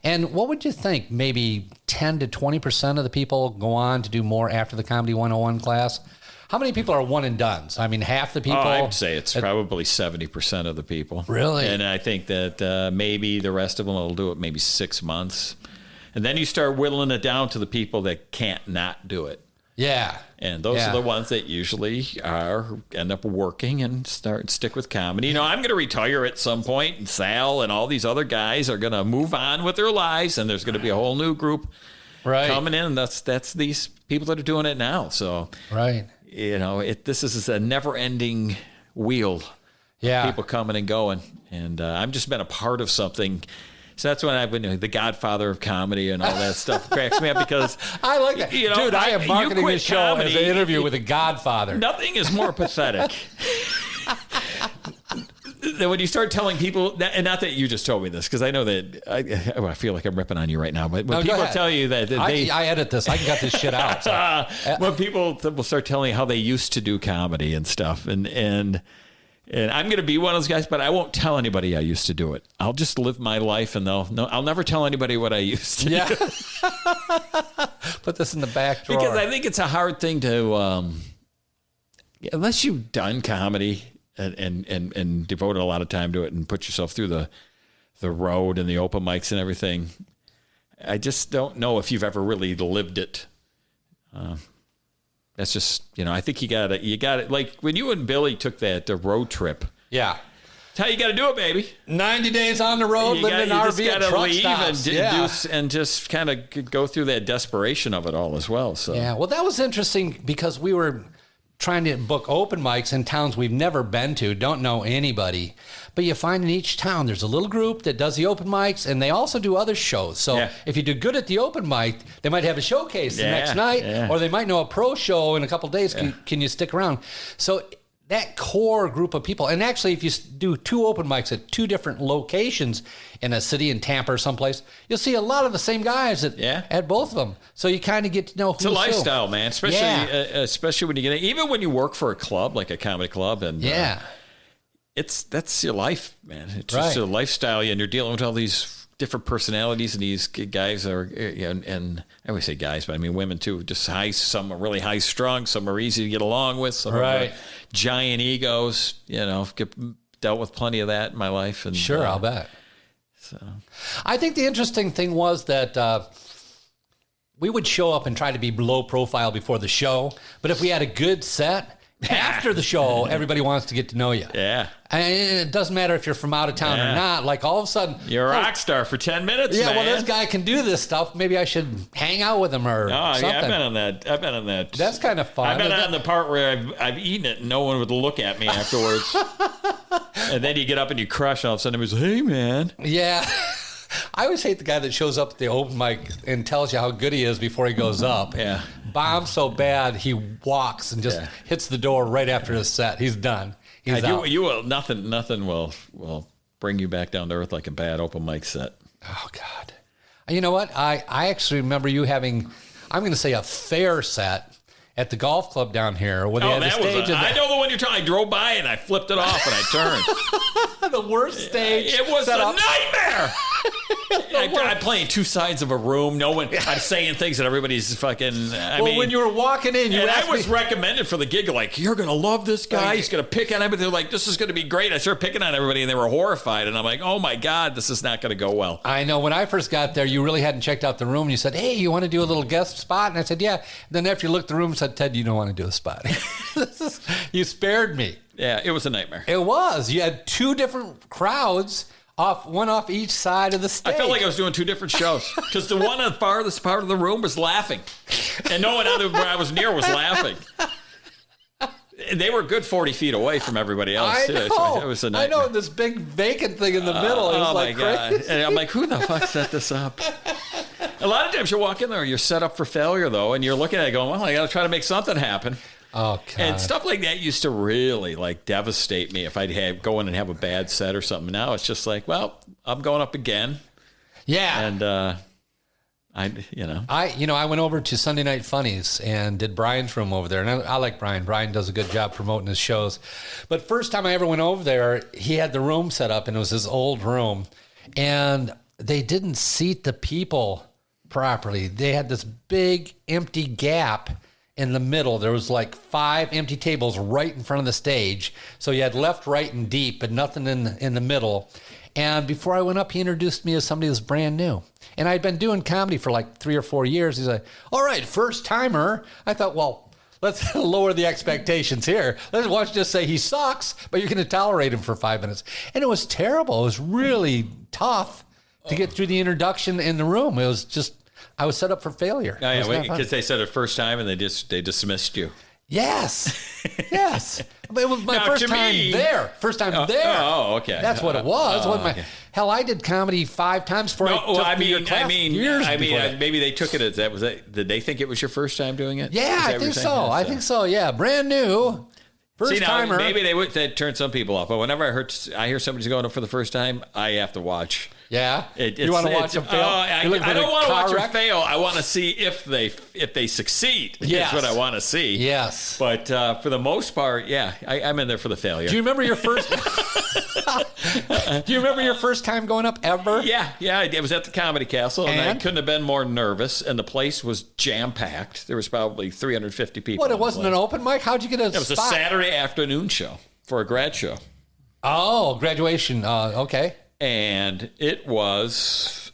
And what would you think? Maybe 10 to 20% of the people go on to do more after the Comedy 101 class? How many people are one and dones? I mean, half the people? I would say it's probably 70% of the people. Really? And I think that maybe the rest of them will do it maybe 6 months. And then you start whittling it down to the people that can't not do it. Yeah. And those are the ones that usually end up working and stick with comedy. I'm going to retire at some point, and Sal and all these other guys are going to move on with their lives, and there's going to be a whole new group coming in. And that's these people that are doing it now. So, this is a never-ending wheel. Yeah. People coming and going. And I've just been a part of something. So that's when I've been the godfather of comedy and all that stuff. Cracks me up because I like that. Dude, I am marketing this show comedy, as an interview with a godfather. Nothing is more pathetic than when you start telling people, and not that you just told me this, because I know that I feel like I'm ripping on you right now, but when people tell you that I edit this, I can cut this shit out. So. When people will start telling you how they used to do comedy and stuff, and I'm going to be one of those guys, but I won't tell anybody I used to do it. I'll just live my life, and I'll never tell anybody what I used to do. Put this in the back drawer. Because I think it's a hard thing to, unless you've done comedy and devoted a lot of time to it and put yourself through the road and the open mics and everything. I just don't know if you've ever really lived it. That's just, I think you got it. Like when you and Billy took that road trip. Yeah. That's how you got to do it, baby. 90 days on the road, living in an RV at truck stops. And just kind of go through that desperation of it all as well. So yeah, well, that was interesting because we were trying to book open mics in towns we've never been to, don't know anybody. But you find in each town there's a little group that does the open mics, and they also do other shows. So if you do good at the open mic, they might have a showcase the next night, or they might know a pro show in a couple of days. Can you stick around? So that core group of people, and actually if you do two open mics at two different locations in a city, in Tampa or someplace, you'll see a lot of the same guys at both of them. So you kind of get to know who's who. It's a lifestyle, man, especially when you get even when you work for a club, like a comedy club. And that's your life, man. It's just a lifestyle, and you're dealing with all these different personalities, and these guys are, and I always say guys, but I mean women too. Just some are really high strung, some are easy to get along with, some are giant egos. Dealt with plenty of that in my life. And sure, I'll bet. So, I think the interesting thing was that we would show up and try to be low profile before the show, but if we had a good set. After the show, everybody wants to get to know you. Yeah. And it doesn't matter if you're from out of town or not. Like all of a sudden... You're a rock star for 10 minutes, man. Well, this guy can do this stuff. Maybe I should hang out with him or something. Yeah, I've been on that. That's kind of fun. I've been on the part where I've eaten it and no one would look at me afterwards. And then you get up and you crush, and all of a sudden everybody's like, hey, man. Yeah. I always hate the guy that shows up at the open mic and tells you how good he is before he goes up. Yeah. Bombs so bad, he walks and just hits the door right after his set. He's done. He's out. You will nothing will bring you back down to earth like a bad open mic set. Oh God. You know what? I actually remember you having, I'm going to say, a fair set at the golf club down here where they had the stage. I know the one you're talking. I drove by and I flipped it off and I turned. The worst stage. It was a nightmare. I'm playing two sides of a room. No one. I'm saying things that everybody's fucking. I mean, when you were walking in, I was recommended for the gig. Like, you're gonna love this guy. He's gonna pick on everybody. They're like, this is gonna be great. I started picking on everybody, and they were horrified. And I'm like, oh my God, this is not gonna go well. I know. When I first got there, you really hadn't checked out the room. You said, hey, you want to do a little guest spot? And I said, yeah. Then after you looked at the room, said, Ted, you don't want to do a spot. You spared me. Yeah, it was a nightmare. It was. You had two different crowds. One off each side of the stage. I felt like I was doing two different shows because the one on the farthest part of the room was laughing, and no one where I was near was laughing. And they were a good 40 feet away from everybody else. I too. know. It was a nightmare. I know, this big vacant thing in the middle. It was like my God. crazy. And I'm like, who the fuck set this up? A lot of times you walk in there, you're set up for failure though, and you're looking at it going, well, I got to try to make something happen. Oh, God. And stuff like that used to really like devastate me if I'd go in and have a bad set or something. Now it's just like, well, I'm going up again. Yeah. And I went over to Sunday Night Funnies and did Brian's room over there. And I like Brian. Brian does a good job promoting his shows. But first time I ever went over there, he had the room set up, and it was his old room. And they didn't seat the people properly. They had this big empty gap in the middle. There was like 5 empty tables right in front of the stage. So you had left, right, and deep, but nothing in the middle. And before I went up, he introduced me as somebody who's brand new. And I'd been doing comedy for like 3 or 4 years. He's like, all right, first timer. I thought, well, let's lower the expectations here. Let's watch just say he sucks, but you're going to tolerate him for 5 minutes. And it was terrible. It was really tough to get through the introduction in the room. It was just, I was set up for failure. Oh, yeah, because they said it first time and they dismissed you. Yes. Yes. But it was my first time there. First time there. Oh, okay. That's what it was. Okay. Hell, I did comedy 5 times before maybe they took it as that. Did they think it was your first time doing it? Yeah, I think so. I think so. Yeah, brand new. First timer. Maybe they'd turn some people off, but whenever I hear somebody's going up for the first time, I have to watch. Yeah, you want to watch them fail? I don't want to watch them fail. I want to see if they succeed. Yes. That's what I want to see. Yes, but for the most part, yeah, I'm in there for the failure. Do you remember your first? Do you remember your first time going up ever? Yeah. It was at the Comedy Castle, and I couldn't have been more nervous. And the place was jam packed. There was probably 350 people. What? It wasn't an open mic? How'd you get a spot? It was a Saturday afternoon show for a grad show. Oh, graduation. Okay. And I was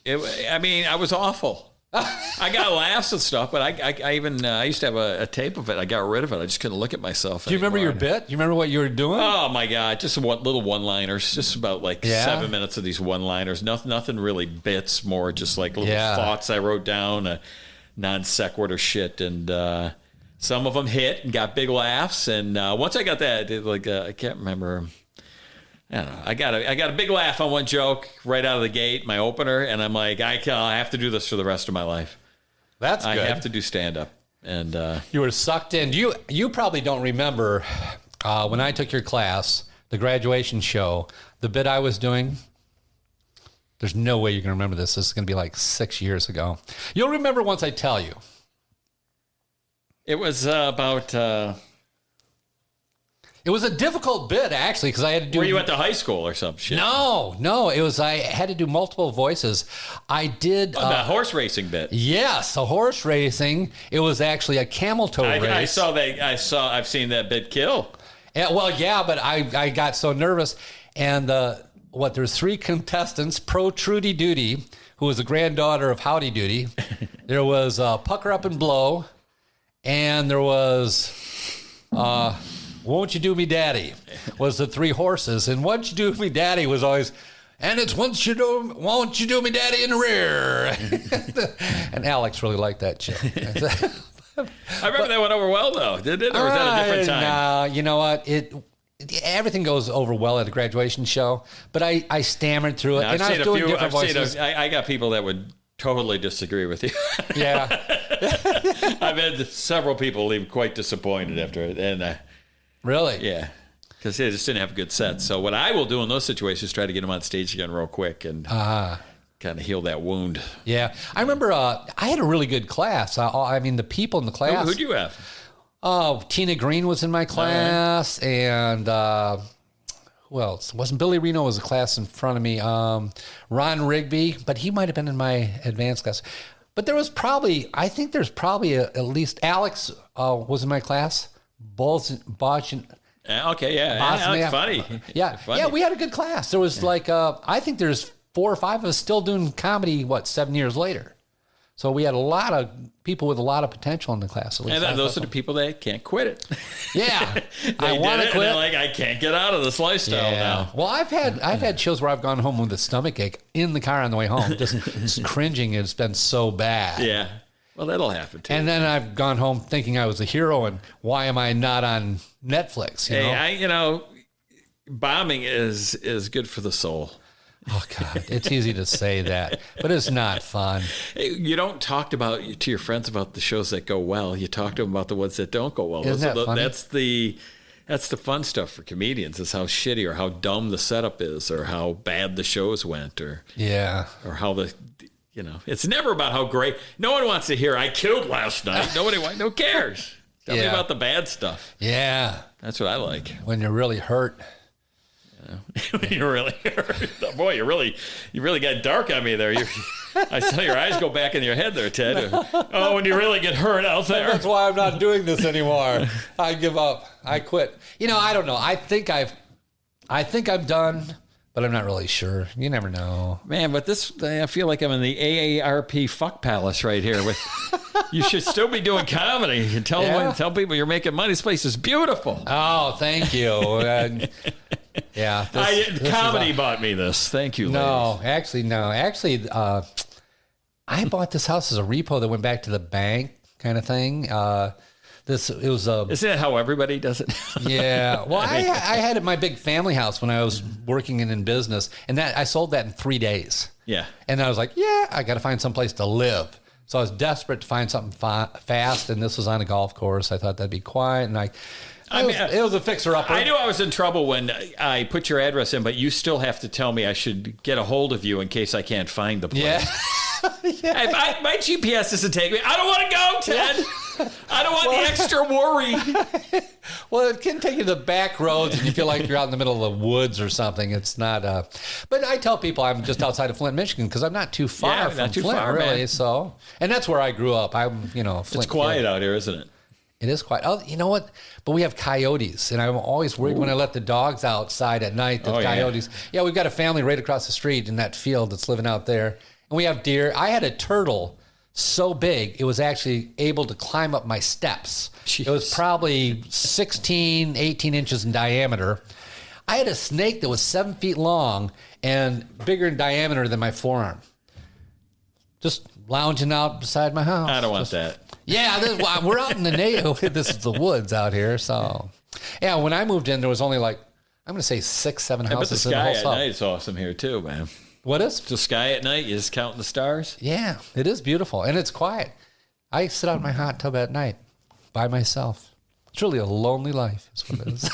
awful. I got laughs and stuff, but I used to have a tape of it. I got rid of it. I just couldn't look at myself. Do you remember your bit? Do you remember what you were doing? Oh my God. Just little one-liners, just about 7 minutes of these one-liners. Nothing really bits, more just like little thoughts I wrote down, non sequitur shit. And, some of them hit and got big laughs. And, once I got that, I can't remember. I don't know. I got a big laugh on one joke right out of the gate, my opener, and I'm like, I have to do this for the rest of my life. That's good. I have to do stand-up. And you were sucked in. You probably don't remember when I took your class, the graduation show, the bit I was doing. There's no way you can remember this. This is going to be like 6 years ago. You'll remember once I tell you. It was about... It was a difficult bit, actually, because I had to do... Were you at the high school or some shit? No. It was, I had to do multiple voices. I did... the horse racing bit. Yes, the horse racing. It was actually a camel toe race. I saw that. I've seen that bit kill. Yeah, but I got so nervous. And there's 3 contestants, Pro Trudy Duty, who was the granddaughter of Howdy Doody. There was Pucker Up and Blow. And there was... Won't You Do Me Daddy was the 3 horses. And Won't You Do Me Daddy was always, and it's Won't You Do Me Daddy in the rear. And Alex really liked that shit. I remember that went over well, though. Did it? Or was that a different time? No, you know what? Everything goes over well at a graduation show. But I stammered through it. Now, and I was doing different voices. I got people that would totally disagree with you. Yeah. I've had several people leave quite disappointed after it. And really? Yeah. Because they just didn't have good sets. So what I will do in those situations is try to get them on stage again real quick and kind of heal that wound. Yeah. I remember I had a really good class. I mean, the people in the class. Who'd you have? Oh, Tina Green was in my class. Right. And who else? Wasn't Billy Reno was a class in front of me. Ron Rigby, but he might have been in my advanced class. But there was probably, I think there's probably at least Alex was in my class. Okay, yeah, that's funny. Yeah, funny. Yeah, we had a good class. There was I think there's 4 or 5 of us still doing comedy, 7 years later. So we had a lot of people with a lot of potential in the class. At least and those are the people that can't quit it. Yeah, I want to quit. And they're like, I can't get out of this lifestyle now. Well, I've had shows where I've gone home with a stomach ache in the car on the way home, just cringing. It's been so bad. Yeah. Well, that'll happen too. And then I've gone home thinking I was a hero, and why am I not on Netflix? You know? Bombing is good for the soul. Oh God, it's easy to say that, but it's not fun. You don't talk to your friends about the shows that go well. You talk to them about the ones that don't go well. Isn't that funny? That's the fun stuff for comedians, is how shitty or how dumb the setup is, or how bad the shows went, or how it's never about how great. No one wants to hear I killed last night. No cares. Tell me about the bad stuff. Yeah, that's what I like. When you're really hurt. When you're really hurt. Boy, you really got dark on me there. I saw your eyes go back in your head there, Ted. Oh, when you really get hurt out there. That's why I'm not doing this anymore. I give up. I quit. I don't know. I think I'm done, but I'm not really sure. You never know. Man, but I feel like I'm in the AARP fuck palace right here. You should still be doing comedy. You tell people you're making money. This place is beautiful. Oh, thank you. Yeah. Comedy bought me this. Thank you, No, ladies. Actually, I bought this house as a repo that went back to the bank kind of thing. Isn't that how everybody does it? Yeah. Well, I had my big family house when I was working in business, and I sold that in 3 days. Yeah. And I was like, I got to find someplace to live. So I was desperate to find something fast, and this was on a golf course. I thought that'd be quiet, and it was a fixer-upper. I knew I was in trouble when I put your address in, but you still have to tell me I should get a hold of you in case I can't find the place. Yeah. If my GPS doesn't take me, I don't want to go, Ted. I don't want the extra worry. Well, it can take you to the back roads and you feel like you're out in the middle of the woods or something. It's not. But I tell people I'm just outside of Flint, Michigan, because I'm not too far from Flint, really. Man. So, and that's where I grew up. I'm, Flint. It's quiet out here, isn't it? It is quiet. Oh, you know what? But we have coyotes, and I'm always worried when I let the dogs outside at night. The coyotes. Yeah, we've got a family right across the street in that field that's living out there, and we have deer. I had a turtle so big it was actually able to climb up my steps. Jeez. It was probably 16, 18 inches in diameter. I had a snake that was 7 feet long and bigger in diameter than my forearm. Just lounging out beside my house. I don't want that. Yeah, we're out in the neighborhood. This is the woods out here. So, yeah, when I moved in, there was only I'm going to say 6, 7 houses in the whole south. But the sky at night is awesome here too, man. What is? The sky at night, you just counting the stars. Yeah, it is beautiful, and it's quiet. I sit out in my hot tub at night by myself. It's really a lonely life, is what it is.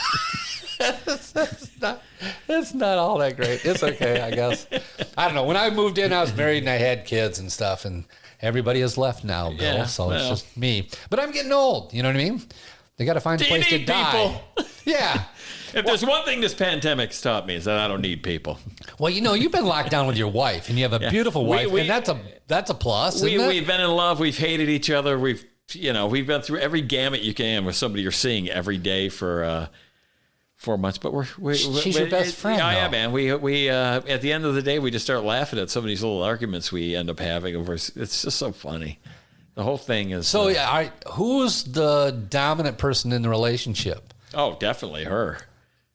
It's not all that great. It's okay, I guess. I don't know. When I moved in, I was married and I had kids and stuff, and everybody has left now, Bill. Yeah, so it's just me. But I'm getting old. You know what I mean? They got to find a place to die. Yeah. If there's one thing this pandemic's taught me is that I don't need people. Well, you've been locked down with your wife, and you have a beautiful wife, and that's a plus. Isn't it? We've been in love. We've hated each other. We've been through every gamut you can with somebody you're seeing every day for 4 months. But she's your best friend. Yeah, man. We at the end of the day, we just start laughing at some of these little arguments we end up having. It's just so funny. The whole thing is. So, who's the dominant person in the relationship? Oh, definitely her.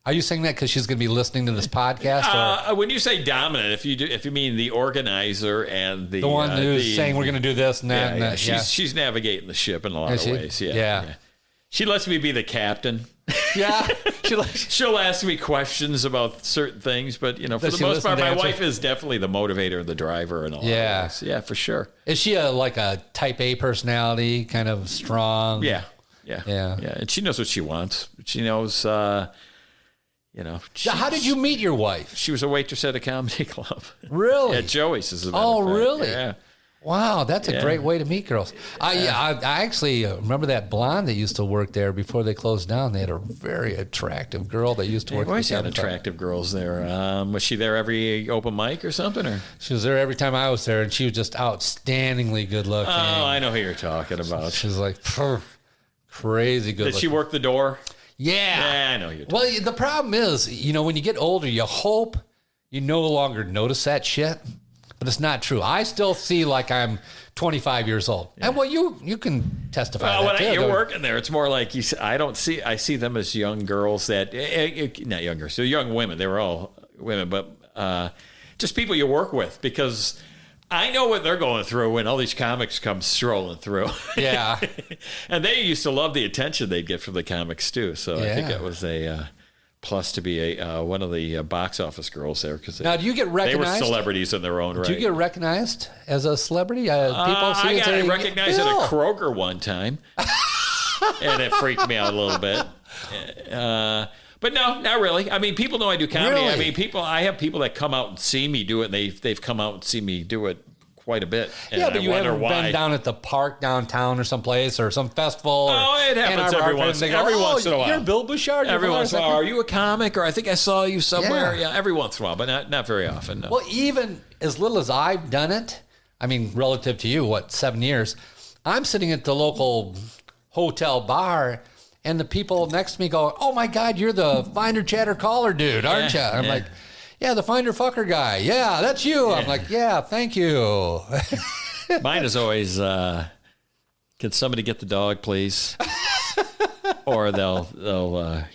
Are you saying that because she's going to be listening to this podcast? Or? When you say dominant, if you mean the organizer and the one who's saying we're going to do this and that, and she's navigating the ship in a lot of ways. Yeah. She lets me be the captain. Yeah, she'll ask me questions about certain things, but for the most part, my wife is definitely the motivator, the driver, and all. Yeah, yeah, for sure. Is she like a type A personality, kind of strong? Yeah. And she knows what she wants. She knows. How did you meet your wife? She was a waitress at a comedy club. Really? At Joey's, as a matter of fact. Really? Yeah. Wow, that's a great way to meet girls. I actually remember that blonde that used to work there before they closed down. They had a very attractive girl that used to work there. They always had attractive girls there. Was she there every open mic or something? Or? She was there every time I was there, and she was just outstandingly good looking. Oh, I know who you're talking about. She was like crazy good looking. Did she work the door? Yeah. I know you're talking. Well, the problem is, when you get older, you hope you no longer notice that shit. But it's not true. I still see like I'm 25 years old. Yeah. And you can testify. Well, when you're working there, it's more like I see them as young girls that, not young girls, so young women. They were all women, but just people you work with, because I know what they're going through when all these comics come strolling through. Yeah. And they used to love the attention they'd get from the comics too. So I think that was a plus to be one of the box office girls there. Now, do you get recognized? They were celebrities in their own right. Do you get recognized as a celebrity? People see I got recognized at a Kroger one time, and it freaked me out a little bit. But no, not really. I mean, people know I do comedy. Really? I mean, I have people that come out and see me do it, and they've come out and see me do it quite a bit. And but you haven't been down at the park downtown or someplace or some festival. It happens every once in a while. You're Bill Bushart. Every once in a while. Are you a comic? Or I think I saw you somewhere. Yeah, every once in a while, but not very often. No. Well, even as little as I've done it, I mean, relative to you, 7 years, I'm sitting at the local hotel bar, and the people next to me go, "Oh my God, you're the Finder Chatter Caller dude, aren't you?" I'm like, "Yeah, the Finder Fucker guy. Yeah, that's you." I'm like, "Yeah, thank you." Mine is always, "Can somebody get the dog, please?" Or they'll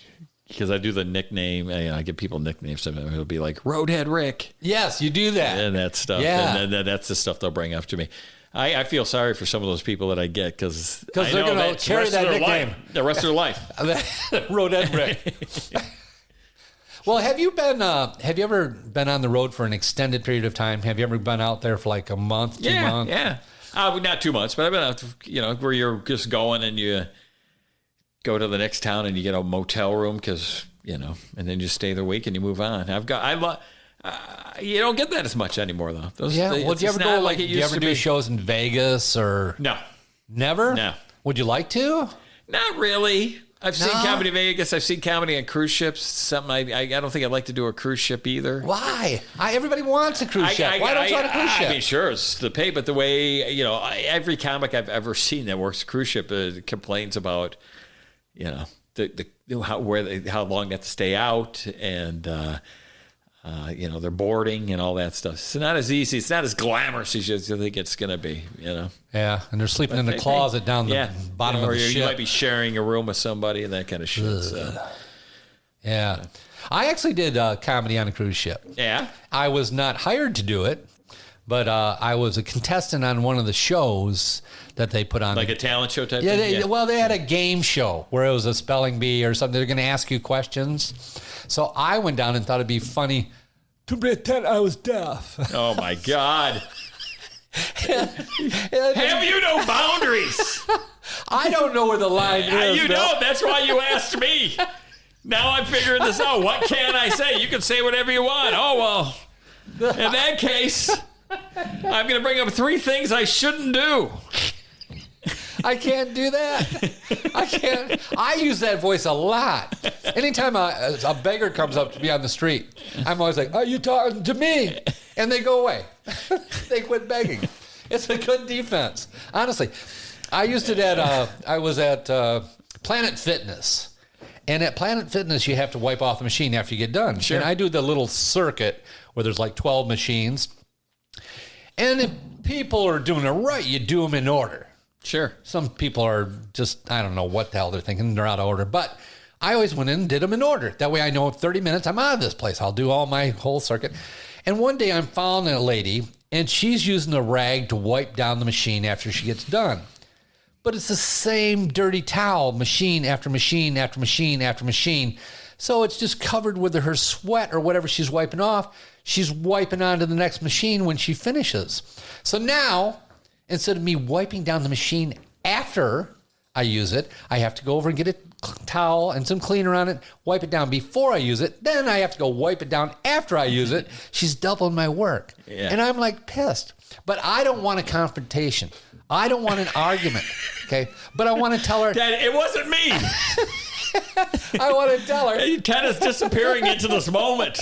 because I do the nickname. I give people nicknames. It'll be like Roadhead Rick. Yes, you do that. And that stuff. Yeah. And that's the stuff they'll bring up to me. I feel sorry for some of those people that I get because they're going to carry that nickname the rest of their life. Roadhead Rick. Well, have you ever been on the road for an extended period of time? Have you ever been out there for like a month, 2 months? Yeah. Not 2 months, but I've been out, where you're just going and you go to the next town and you get a motel room because, and then you stay the week and you move on. You don't get that as much anymore, though. Well, do you ever go do you ever do shows in Vegas or? No. Never? No. Would you like to? Not really. I've seen comedy in Vegas. I've seen comedy on cruise ships. Something I don't think I'd like to do a cruise ship either. Why? Everybody wants a cruise ship. Why don't you want a cruise ship? I mean, sure, it's the pay, but the way, every comic I've ever seen that works a cruise ship complains about, how long they have to stay out and, they're boarding and all that stuff. It's not as easy. It's not as glamorous as you think it's going to be, Yeah, and they're sleeping in the closet down the bottom of the ship. You might be sharing a room with somebody and that kind of shit. So. Yeah. I actually did comedy on a cruise ship. Yeah? I was not hired to do it, but I was a contestant on one of the shows that they put on. Like a talent show type thing? Well, they had a game show where it was a spelling bee or something. They're going to ask you questions. So I went down and thought it'd be funny to pretend I was deaf. Oh, my God. Have you no boundaries? I don't know where the line is. You don't. That's why you asked me. Now I'm figuring this out. What can I say? You can say whatever you want. Oh, well, in that case, I'm going to bring up 3 things I shouldn't do. I can't do that. I can't. I use that voice a lot. Anytime a beggar comes up to me on the street, I'm always like, "Are you talking to me?" And they go away. They quit begging. It's a good defense. Honestly, I used it I was at Planet Fitness. And at Planet Fitness, you have to wipe off the machine after you get done. Sure. And I do the little circuit where there's like 12 machines. And if people are doing it right, you do them in order. Sure. Some people are just, I don't know what the hell they're thinking. They're out of order. But I always went in and did them in order. That way I know in 30 minutes I'm out of this place. I'll do all my whole circuit. And one day I'm following a lady, and she's using a rag to wipe down the machine after she gets done. But it's the same dirty towel, machine after machine after machine after machine. So it's just covered with her sweat or whatever she's wiping off. She's wiping onto the next machine when she finishes. So now, instead of me wiping down the machine after I use it, I have to go over and get a towel and some cleaner on it, wipe it down before I use it. Then I have to go wipe it down after I use it. She's doubling my work. Yeah. And I'm like pissed. But I don't want a confrontation. I don't want an argument, okay? But I want to tell her... Dad, it wasn't me. I want to tell her... Ted is disappearing into this moment.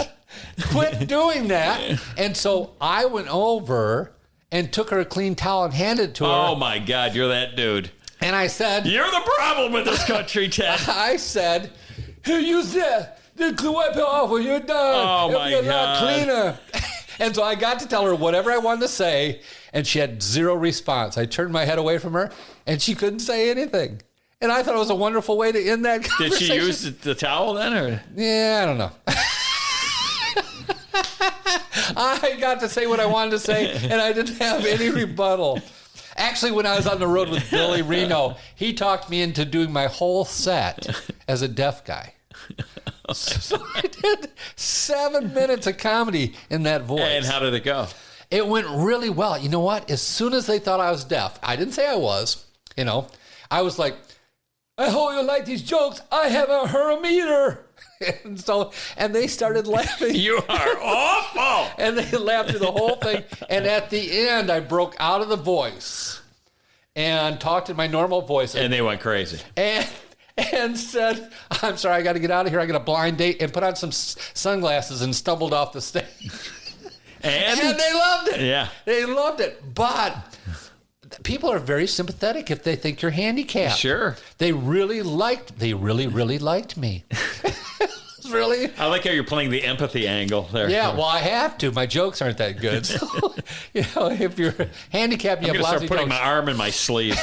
Quit doing that. And so I went over and took her a clean towel and handed it to her. Oh, my God, you're that dude. And I said... You're the problem with this country, Ted. I said, here, use that. Then wipe it off when you're done. Oh, my God. Not cleaner. And so I got to tell her whatever I wanted to say, and she had zero response. I turned my head away from her, and she couldn't say anything. And I thought it was a wonderful way to end that conversation. Did she use the towel then? Or? Yeah, I don't know. I got to say what I wanted to say, and I didn't have any rebuttal. Actually, when I was on the road with Billy Reno, he talked me into doing my whole set as a deaf guy. So I did 7 minutes of comedy in that voice. And how did it go? It went really well. You know what? As soon as they thought I was deaf, I didn't say I was, I was like, I hope you like these jokes. I have a hermeter. And they started laughing. You are awful. And they laughed through the whole thing. And at the end, I broke out of the voice and talked in my normal voice. And they went crazy. And said, I'm sorry, I got to get out of here. I got a blind date, and put on some sunglasses and stumbled off the stage. And they loved it. Yeah. They loved it. But people are very sympathetic if they think you're handicapped. Sure. They really really liked me. Really? I like how you're playing the empathy angle there. Yeah, well, I have to. My jokes aren't that good. So, if you're handicapped, you have lousy jokes. I'm going to start putting my arm in my sleeve.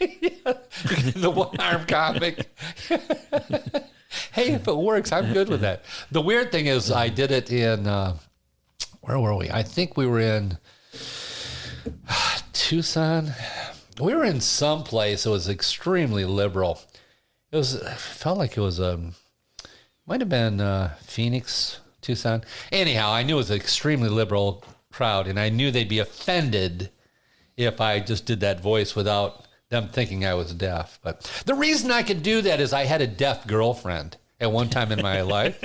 The one-arm comic. Hey, if it works, I'm good with that. The weird thing is I did it in, where were we? I think we were in Tucson. We were in some place that was extremely liberal. It felt like it was, might have been Phoenix, Tucson. Anyhow, I knew it was an extremely liberal crowd, and I knew they'd be offended if I just did that voice without them thinking I was deaf. But the reason I could do that is I had a deaf girlfriend at one time in my life.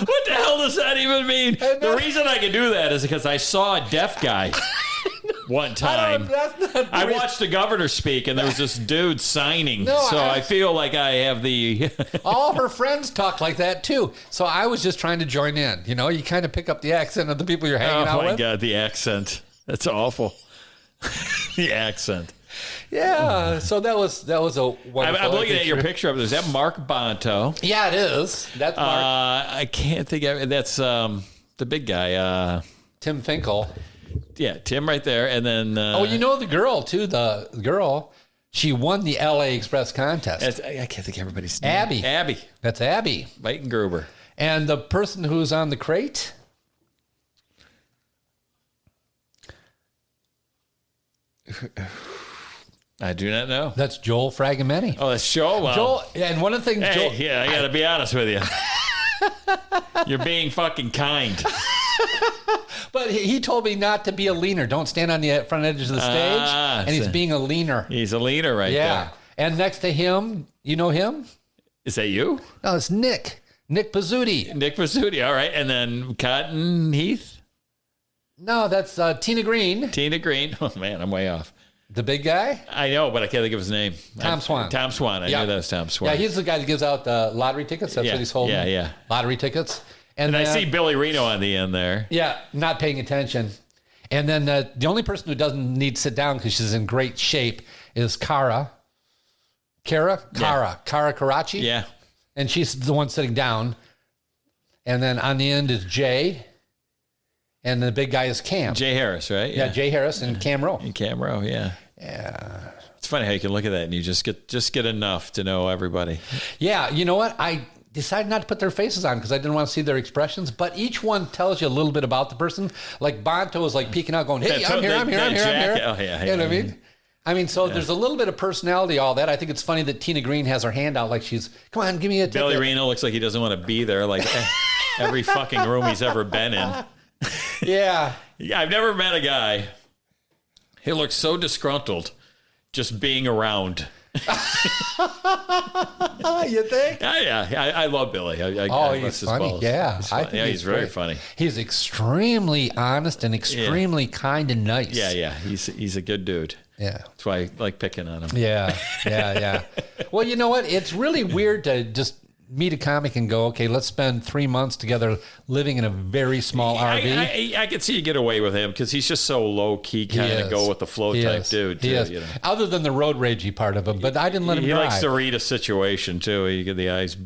What the hell does that even mean? The reason I could do that is because I saw a deaf guy one time. I watched the governor speak, and there was this dude signing. I feel like I have the... All her friends talk like that, too. So I was just trying to join in. You kind of pick up the accent of the people you're hanging out with. Oh, my God, the accent. That's awful. The accent. Yeah, so that was a wonderful... I'm looking at your picture of it. Is that Mark Bonto? Yeah, it is. That's Mark. I can't think of it. That's the big guy. Tim Finkel. Yeah, Tim right there. And then... the girl, too. The girl, she won the LA Express contest. I can't think of everybody's name. Abby. That's Abby. Weitengruber. And the person who's on the crate... I do not know. That's Joel Fragomeni. Oh, that's Joel. Wow. Joel, and one of the things... I got to be honest with you. You're being fucking kind. But he told me not to be a leaner. Don't stand on the front edge of the stage. And he's being a leaner. He's a leaner right there. Yeah. And next to him, you know him? Is that you? No, it's Nick. Nick Pizzuti. Nick Pizzuti, all right. And then Cotton Heath? No, that's Tina Green. Tina Green. Oh, man, I'm way off. The big guy? I know, but I can't think of his name. Tom Swan. Tom Swan. I knew that was Tom Swan. Yeah, he's the guy that gives out the lottery tickets. That's what he's holding. Yeah. Lottery tickets. And I see Billy Reno on the end there. Yeah, not paying attention. And then the only person who doesn't need to sit down because she's in great shape is Kara Karachi. Yeah. And she's the one sitting down. And then on the end is Jay. And the big guy is Cam. Jay Harris, right? Yeah, Jay Harris and Cam Rowe. And Cam Rowe, yeah. Yeah. It's funny how you can look at that and you just get enough to know everybody. Yeah, you know what? I decided not to put their faces on because I didn't want to see their expressions, but each one tells you a little bit about the person. Like Bonto is like peeking out going, hey, I'm here. Oh, yeah. You know what I mean? So there's a little bit of personality, all that. I think it's funny that Tina Green has her hand out like she's, come on, give me a ticket. Billy Reno looks like he doesn't want to be there, like every fucking room he's ever been in. Yeah. I've never met a guy who looks so disgruntled just being around. You think? Yeah. I love Billy. He's funny. Yeah. He's very funny. He's extremely honest and extremely kind and nice. Yeah. He's a good dude. Yeah. That's why I like picking on him. Yeah. Well, you know what? It's really weird to just meet a comic and go, okay, let's spend 3 months together living in a very small RV. I could see you get away with him because he's just so low key, kind of go with the flow type dude. He is. Other than the road ragey part of him, but I didn't let him drive. He likes to read a situation too. You get the eyes,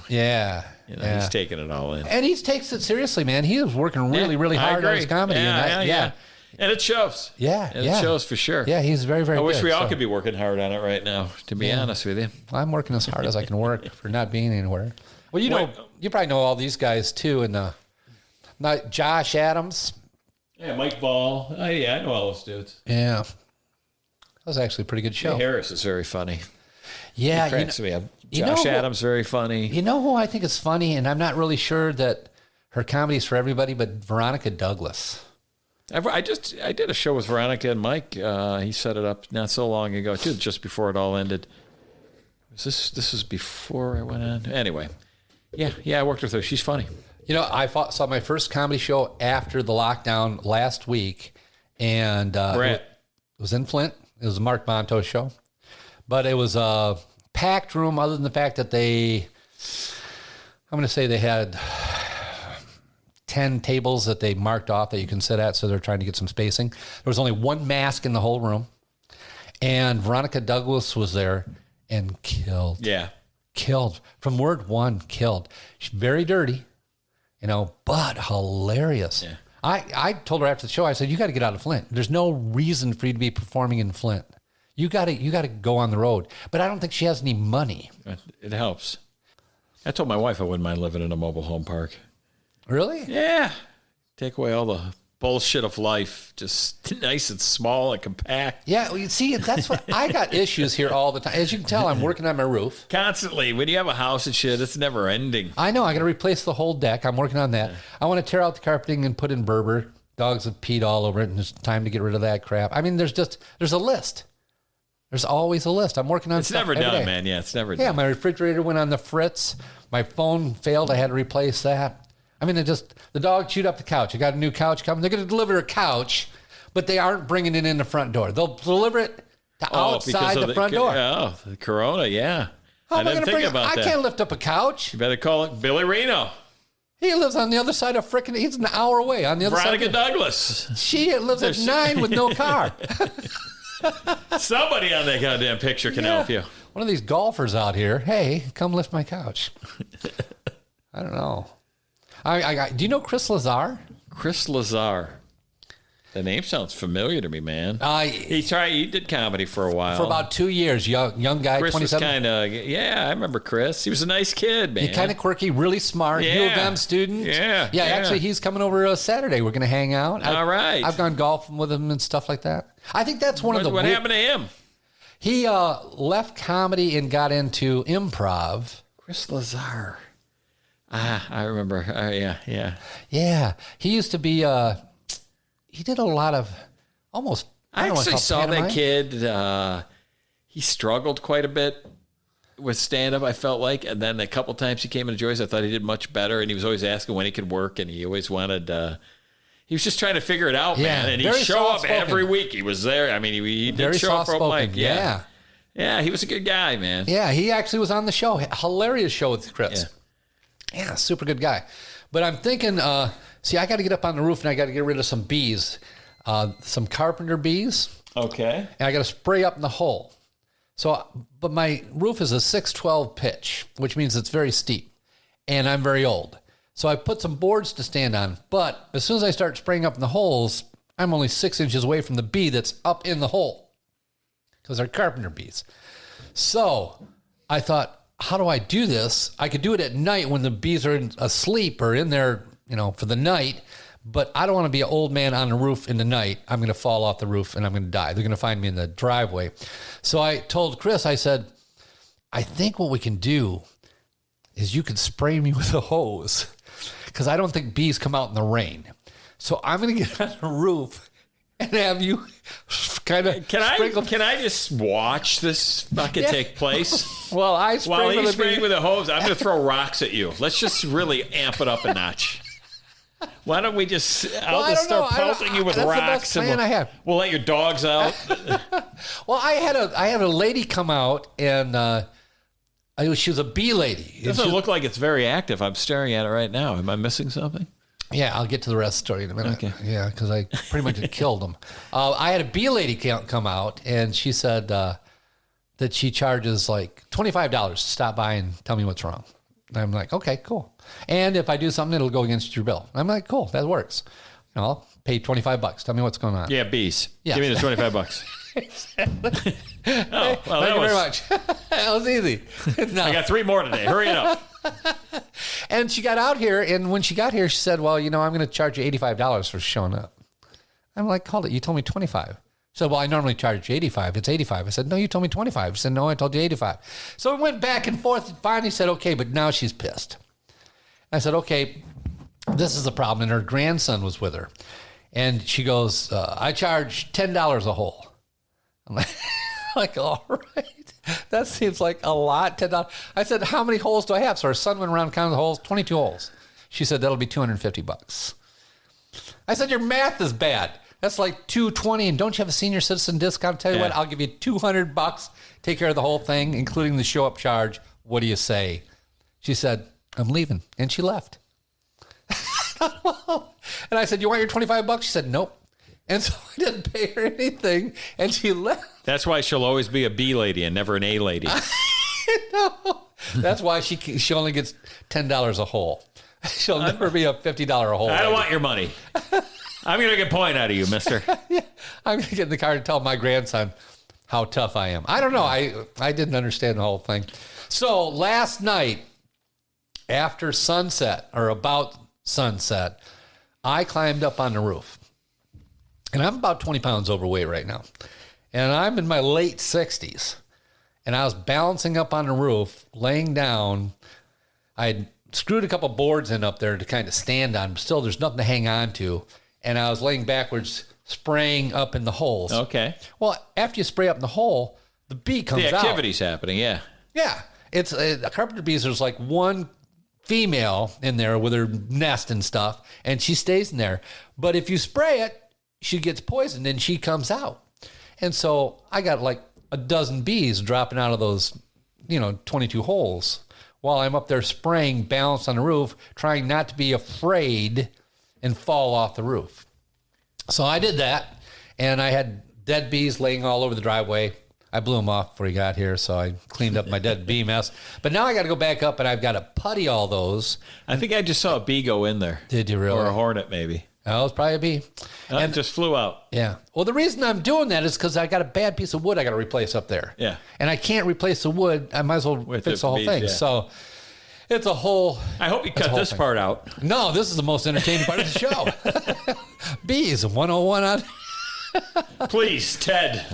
Yeah. He's taking it all in. And he takes it seriously, man. He is working really hard on his comedy. Yeah. And it shows. It shows for sure. Yeah, he's very, very good. I wish we all could be working hard on it right now, to be honest with you. I'm working as hard as I can work for not being anywhere. Well, you probably know all these guys too. And Josh Adams. Yeah, Mike Ball. I know all those dudes. Yeah. That was actually a pretty good show. Jay Harris is very funny. Yeah. He cracks me up. Josh Adams, very funny. You know who I think is funny, and I'm not really sure that her comedy is for everybody, but Veronica Douglas. I did a show with Veronica and Mike. He set it up not so long ago, too, just before it all ended. This was before I went on? Anyway. Yeah, I worked with her. She's funny. I saw my first comedy show after the lockdown last week, and it was in Flint. It was a Mark Bonto show. But it was a packed room other than the fact that I'm going to say they had 10 tables that they marked off that you can sit at, so they're trying to get some spacing. There was only one mask in the whole room, and Veronica Douglas was there and killed. Yeah. Killed. From word one, killed. She's very dirty, but hilarious. Yeah. I told her after the show, I said, you got to get out of Flint. There's no reason for you to be performing in Flint. You got to go on the road. But I don't think she has any money. It helps. I told my wife I wouldn't mind living in a mobile home park. Really? Yeah. Take away all the bullshit of life. Just nice and small and compact. Yeah, well, you see, that's what I got issues here all the time. As you can tell, I'm working on my roof. Constantly. When you have a house and shit, it's never ending. I know. I got to replace the whole deck. I'm working on that. Yeah. I want to tear out the carpeting and put in Berber. Dogs have peed all over it, and it's time to get rid of that crap. I mean, there's a list. There's always a list. I'm working on It's stuff never every done, day. man. Yeah, it's never done. Yeah, my refrigerator went on the fritz. My phone failed. I had to replace that. I mean, the dog chewed up the couch. I got a new couch coming. They're going to deliver a couch, but they aren't bringing it in the front door. They'll deliver it to outside the front door. Oh, the Corona, yeah. How am I going to bring it? I can't lift up a couch. You better call it Billy Reno. He lives on the other side of frickin', he's an hour away on the other Veronica side. Douglas. She lives at 9 with no car. Somebody on that goddamn picture can help you. One of these golfers out here, hey, come lift my couch. I don't know. Do you know Chris Lazar? Chris Lazar. The name sounds familiar to me, man. He did comedy for a while. For about 2 years, young guy, Chris 27. was kind of, I remember Chris. He was a nice kid, man. He's kind of quirky, really smart, U of M student. Yeah. Actually, he's coming over Saturday. We're going to hang out. All right. I've gone golfing with him and stuff like that. I think that's one of the... What happened to him? He left comedy and got into improv. Chris Lazar. I remember. Yeah. Yeah. He used to be... he did a lot of almost... I actually saw that kid. He struggled quite a bit with stand-up, I felt like. And then a couple times he came into Joyce, I thought he did much better. And he was always asking when he could work. And he always wanted... he was just trying to figure it out, man. And he'd very show up soft-spoken. every week. He was there. I mean, he did Very show up for soft-spoken. Mike. Yeah. Yeah, he was a good guy, man. Yeah, he actually was on the show. Hilarious show with Chris. Yeah, super good guy. But I'm thinking, see, I got to get up on the roof and I got to get rid of some bees, some carpenter bees. Okay. And I got to spray up in the hole. So, but my roof is a 612 pitch, which means it's very steep. And I'm very old. So I put some boards to stand on. But as soon as I start spraying up in the holes, I'm only 6 inches away from the bee that's up in the hole. Because they're carpenter bees. So I thought, how do I do this? I could do it at night when the bees are asleep or in there, for the night. But I don't want to be an old man on the roof in the night. I'm going to fall off the roof and I'm going to die. They're going to find me in the driveway. So I told Chris, I said, I think what we can do is you could spray me with a hose because I don't think bees come out in the rain. So I'm going to get on the roof and have you kind of Can I just watch this fucking take place? Well, I spray While he's with a spraying bee. with a hose, I'm going to throw rocks at you. Let's just really amp it up a notch. Why don't we just? I'll just start pelting you with that's rocks. The best plan I have. We'll let your dogs out. Well, I had a lady come out and she was a bee lady. It doesn't look like it's very active. I'm staring at it right now. Am I missing something? Yeah, I'll get to the rest of the story in a minute. Okay. Yeah, because I pretty much killed them. I had a bee lady come out, and she said that she charges like $25 to stop by and tell me what's wrong. And I'm like, okay, cool. And if I do something, it'll go against your bill. I'm like, cool, that works. I'll pay $25. Tell me what's going on. Yeah, bees. Yeah. Give me the $25. Oh, well, Thank you very much. That was easy. No. I got 3 more today. Hurry it up. And she got out here, and when she got here, she said, well, I'm going to charge you $85 for showing up. I'm like, hold it. You told me $25. She said, well, I normally charge you $85. It's $85. I said, no, you told me $25. She said, no, I told you $85. So we went back and forth. Finally said, okay, but now she's pissed. I said, okay, this is the problem. And her grandson was with her. And she goes, I charge $10 a hole. I'm like, all right. That seems like a lot. $10. I said, how many holes do I have? So her son went around counting the holes, 22 holes. She said, that'll be $250. I said, your math is bad. That's like $220. And don't you have a senior citizen discount? Tell you what, I'll give you $200. Take care of the whole thing, including the show up charge. What do you say? She said, I'm leaving. And she left. And I said, you want your $25? She said, nope. And so I didn't pay her anything, and she left. That's why she'll always be a bee lady and never an A lady. No. That's why she only gets $10 a hole. She'll never be a $50 a hole. I don't want your money. I'm going to get a point out of you, mister. Yeah, I'm going to get in the car and tell my grandson how tough I am. I don't know. I didn't understand the whole thing. So last night, after sunset, or about sunset, I climbed up on the roof. And I'm about 20 pounds overweight right now. And I'm in my late 60s. And I was balancing up on the roof, laying down. I had screwed a couple boards in up there to kind of stand on, but still there's nothing to hang on to. And I was laying backwards, spraying up in the holes. Okay. Well, after you spray up in the hole, the bee comes out. The activity's happening, yeah. Yeah. It's carpenter bees, there's like one female in there with her nest and stuff, and she stays in there. But if you spray it, she gets poisoned and she comes out. And so I got like a dozen bees dropping out of those, 22 holes while I'm up there spraying, balanced on the roof, trying not to be afraid and fall off the roof. So I did that, and I had dead bees laying all over the driveway. I blew them off before he got here, so I cleaned up my dead bee mess. But now I got to go back up, and I've got to putty all those. I think I just saw a bee go in there. Did you really? Or a hornet, maybe. Oh, it's probably a bee. And just flew out. Yeah. Well, the reason I'm doing that is because I got a bad piece of wood I got to replace up there. Yeah. And I can't replace the wood. I might as well fix the whole bees, thing. yeah. So it's a whole... I hope you cut this part out. No, this is the most entertaining part of the show. Bees, 101 on... Please, Ted.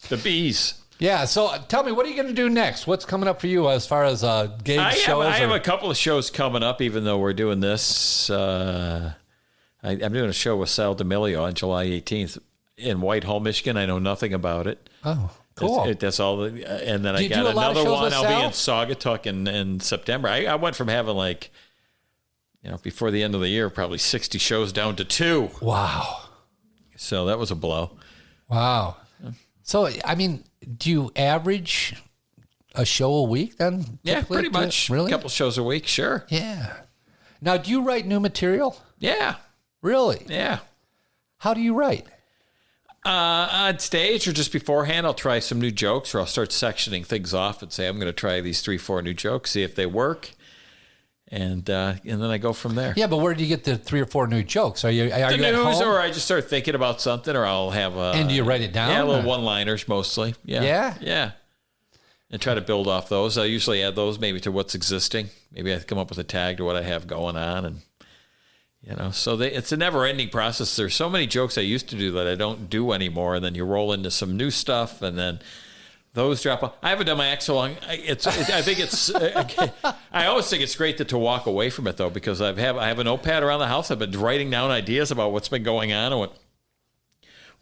The bees. Yeah, so tell me, what are you going to do next? What's coming up for you as far as gig shows? I have a couple of shows coming up, even though we're doing this. I'm doing a show with Sal D'Amelio on July 18th in Whitehall, Michigan. I know nothing about it. Oh, cool. That's all. And then Do I you got do a lot of another shows one. with I'll Sal? be in Saugatuck in September. I went from having like, before the end of the year, probably 60 shows down to 2. Wow. So that was a blow. Wow. So, I mean, do you average a show a week then? Yeah, pretty much. Really? A couple shows a week, sure. Yeah. Now, do you write new material? Yeah. Really? Yeah. How do you write? On stage or just beforehand, I'll try some new jokes, or I'll start sectioning things off and say, I'm going to try these 3-4 new jokes, see if they work. And then I go from there. Yeah, but where do you get the 3 or 4 new jokes? Are you at news, home? or I just start thinking about something, or I'll have And do you write it down? Yeah, little one-liners mostly. Yeah. Yeah? Yeah. And try to build off those. I usually add those maybe to what's existing. Maybe I come up with a tag to what I have going on, and so it's a never-ending process. There's so many jokes I used to do that I don't do anymore, and then you roll into some new stuff, and then those drop off. I haven't done my act so long. I think it's. I always think it's great to walk away from it though, because I have a notepad around the house. I've been writing down ideas about what's been going on and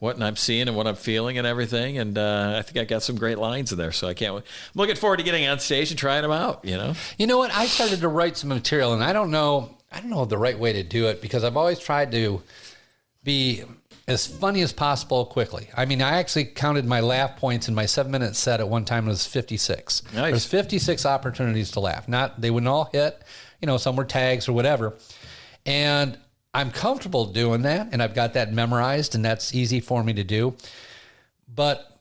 what I'm seeing and what I'm feeling and everything. And I think I got some great lines in there. So I can't wait. I'm looking forward to getting on stage and trying them out. You know what? I started to write some material, and I don't know the right way to do it, because I've always tried to be as funny as possible quickly. I mean, I actually counted my laugh points in my 7-minute set at one time. It was 56. Nice. There's 56 opportunities to laugh. They wouldn't all hit. Some were tags or whatever. And I'm comfortable doing that, and I've got that memorized, and that's easy for me to do. But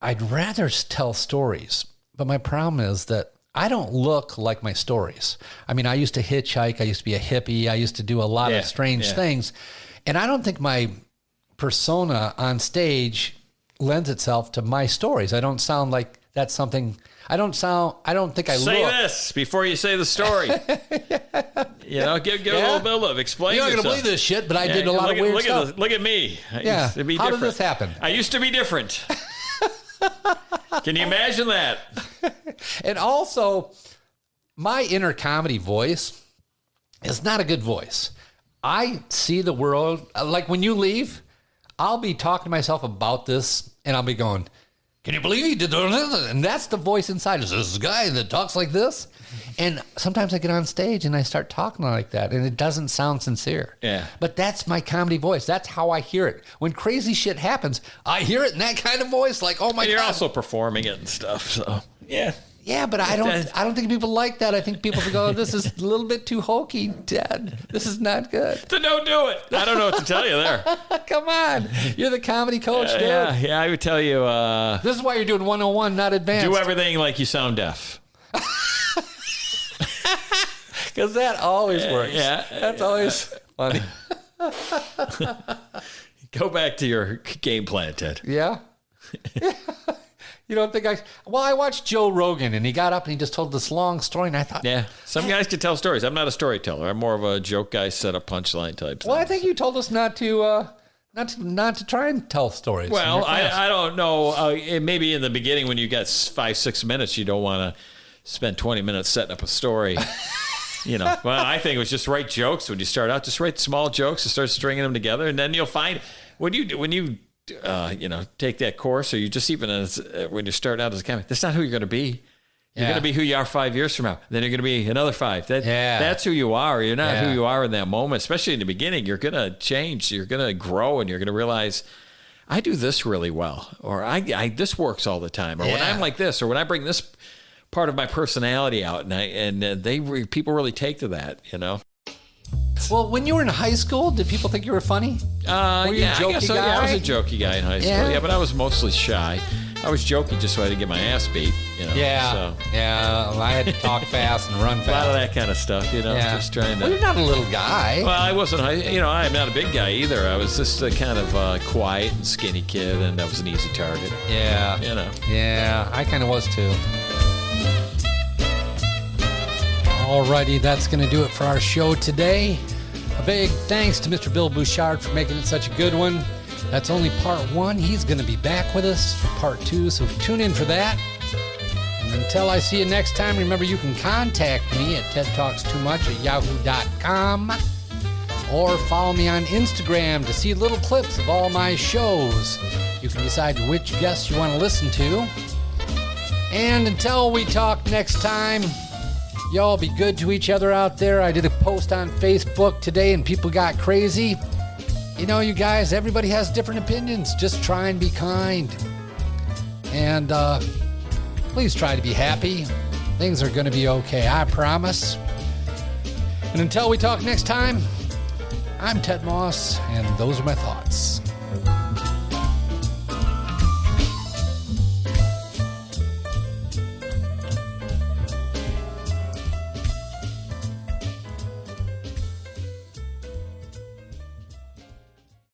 I'd rather tell stories. But my problem is that I don't look like my stories. I mean, I used to hitchhike. I used to be a hippie. I used to do a lot of strange things. And I don't think my persona on stage lends itself to my stories. I don't sound like that's something. I don't think I say look. Say this before you say the story. Give a little bit of explain. You're not going to yourself. believe this shit, but I did a lot of weird stuff. Look at me. How did this happen? I used to be different. Can you imagine that? And also, my inner comedy voice is not a good voice. I see the world, like when you leave, I'll be talking to myself about this, and I'll be going, can you believe he did this? And that's the voice inside. Is this guy that talks like this? And sometimes I get on stage and I start talking like that, and it doesn't sound sincere. Yeah. But that's my comedy voice. That's how I hear it. When crazy shit happens, I hear it in that kind of voice, like, oh my God. You're also performing it and stuff, so yeah. Yeah, but I don't think people like that. I think people go, this is a little bit too hokey, Dad. This is not good. Then don't do it. I don't know what to tell you there. Come on. You're the comedy coach, dude. Yeah, I would tell you. This is why you're doing 101, not advanced. Do everything like you sound deaf. Because that always works. Yeah. That's always funny. Go back to your game plan, Ted. Yeah? You don't think I watched Joe Rogan, and he got up and he just told this long story, and I thought... Yeah, some guys can tell stories. I'm not a storyteller. I'm more of a joke guy, set up punchline type. Well, I think you told us not to try and tell stories. Well, I don't know. Maybe in the beginning when you got 5-6 minutes, you don't want to spend 20 minutes setting up a story. Well, I think it was just write jokes when you start out. Just write small jokes and start stringing them together, and then you'll find when you take that course, or you just even when you're starting out as a comic, that's not who you're going to be. You're going to be who you are 5 years from now. Then you're going to be another 5. That's who you are. You're not who you are in that moment, especially in the beginning. You're going to change. You're going to grow, and you're going to realize, I do this really well, or I this works all the time, or when I'm like this, or when I bring this part of my personality out, and people really take to that, Well, when you were in high school, did people think you were funny? Were you a jokey I guess so. guy? Yeah, I was a jokey guy in high school. Yeah, but I was mostly shy. I was jokey just so I didn't get my ass beat. Yeah, I had to talk fast and run fast. A lot of that kind of stuff, just trying to... Well, you're not a little guy. Well, I wasn't, I'm not a big guy either. I was just a kind of quiet and skinny kid, and I was an easy target. Yeah. Yeah, I kind of was too. Alrighty, that's going to do it for our show today. A big thanks to Mr. Bill Bushart for making it such a good one. That's only part 1. He's going to be back with us for part 2, so tune in for that. And until I see you next time, remember you can contact me at tedtalkstoomuch@yahoo.com, or follow me on Instagram to see little clips of all my shows. You can decide which guests you want to listen to. And until we talk next time, Y'all be good to each other out there. I did a post on Facebook today and people got crazy. You know, you guys, everybody has different opinions. Just try and be kind. And please try to be happy. Things are going to be okay, I promise. And until we talk next time, I'm Ted Moss, and those are my thoughts.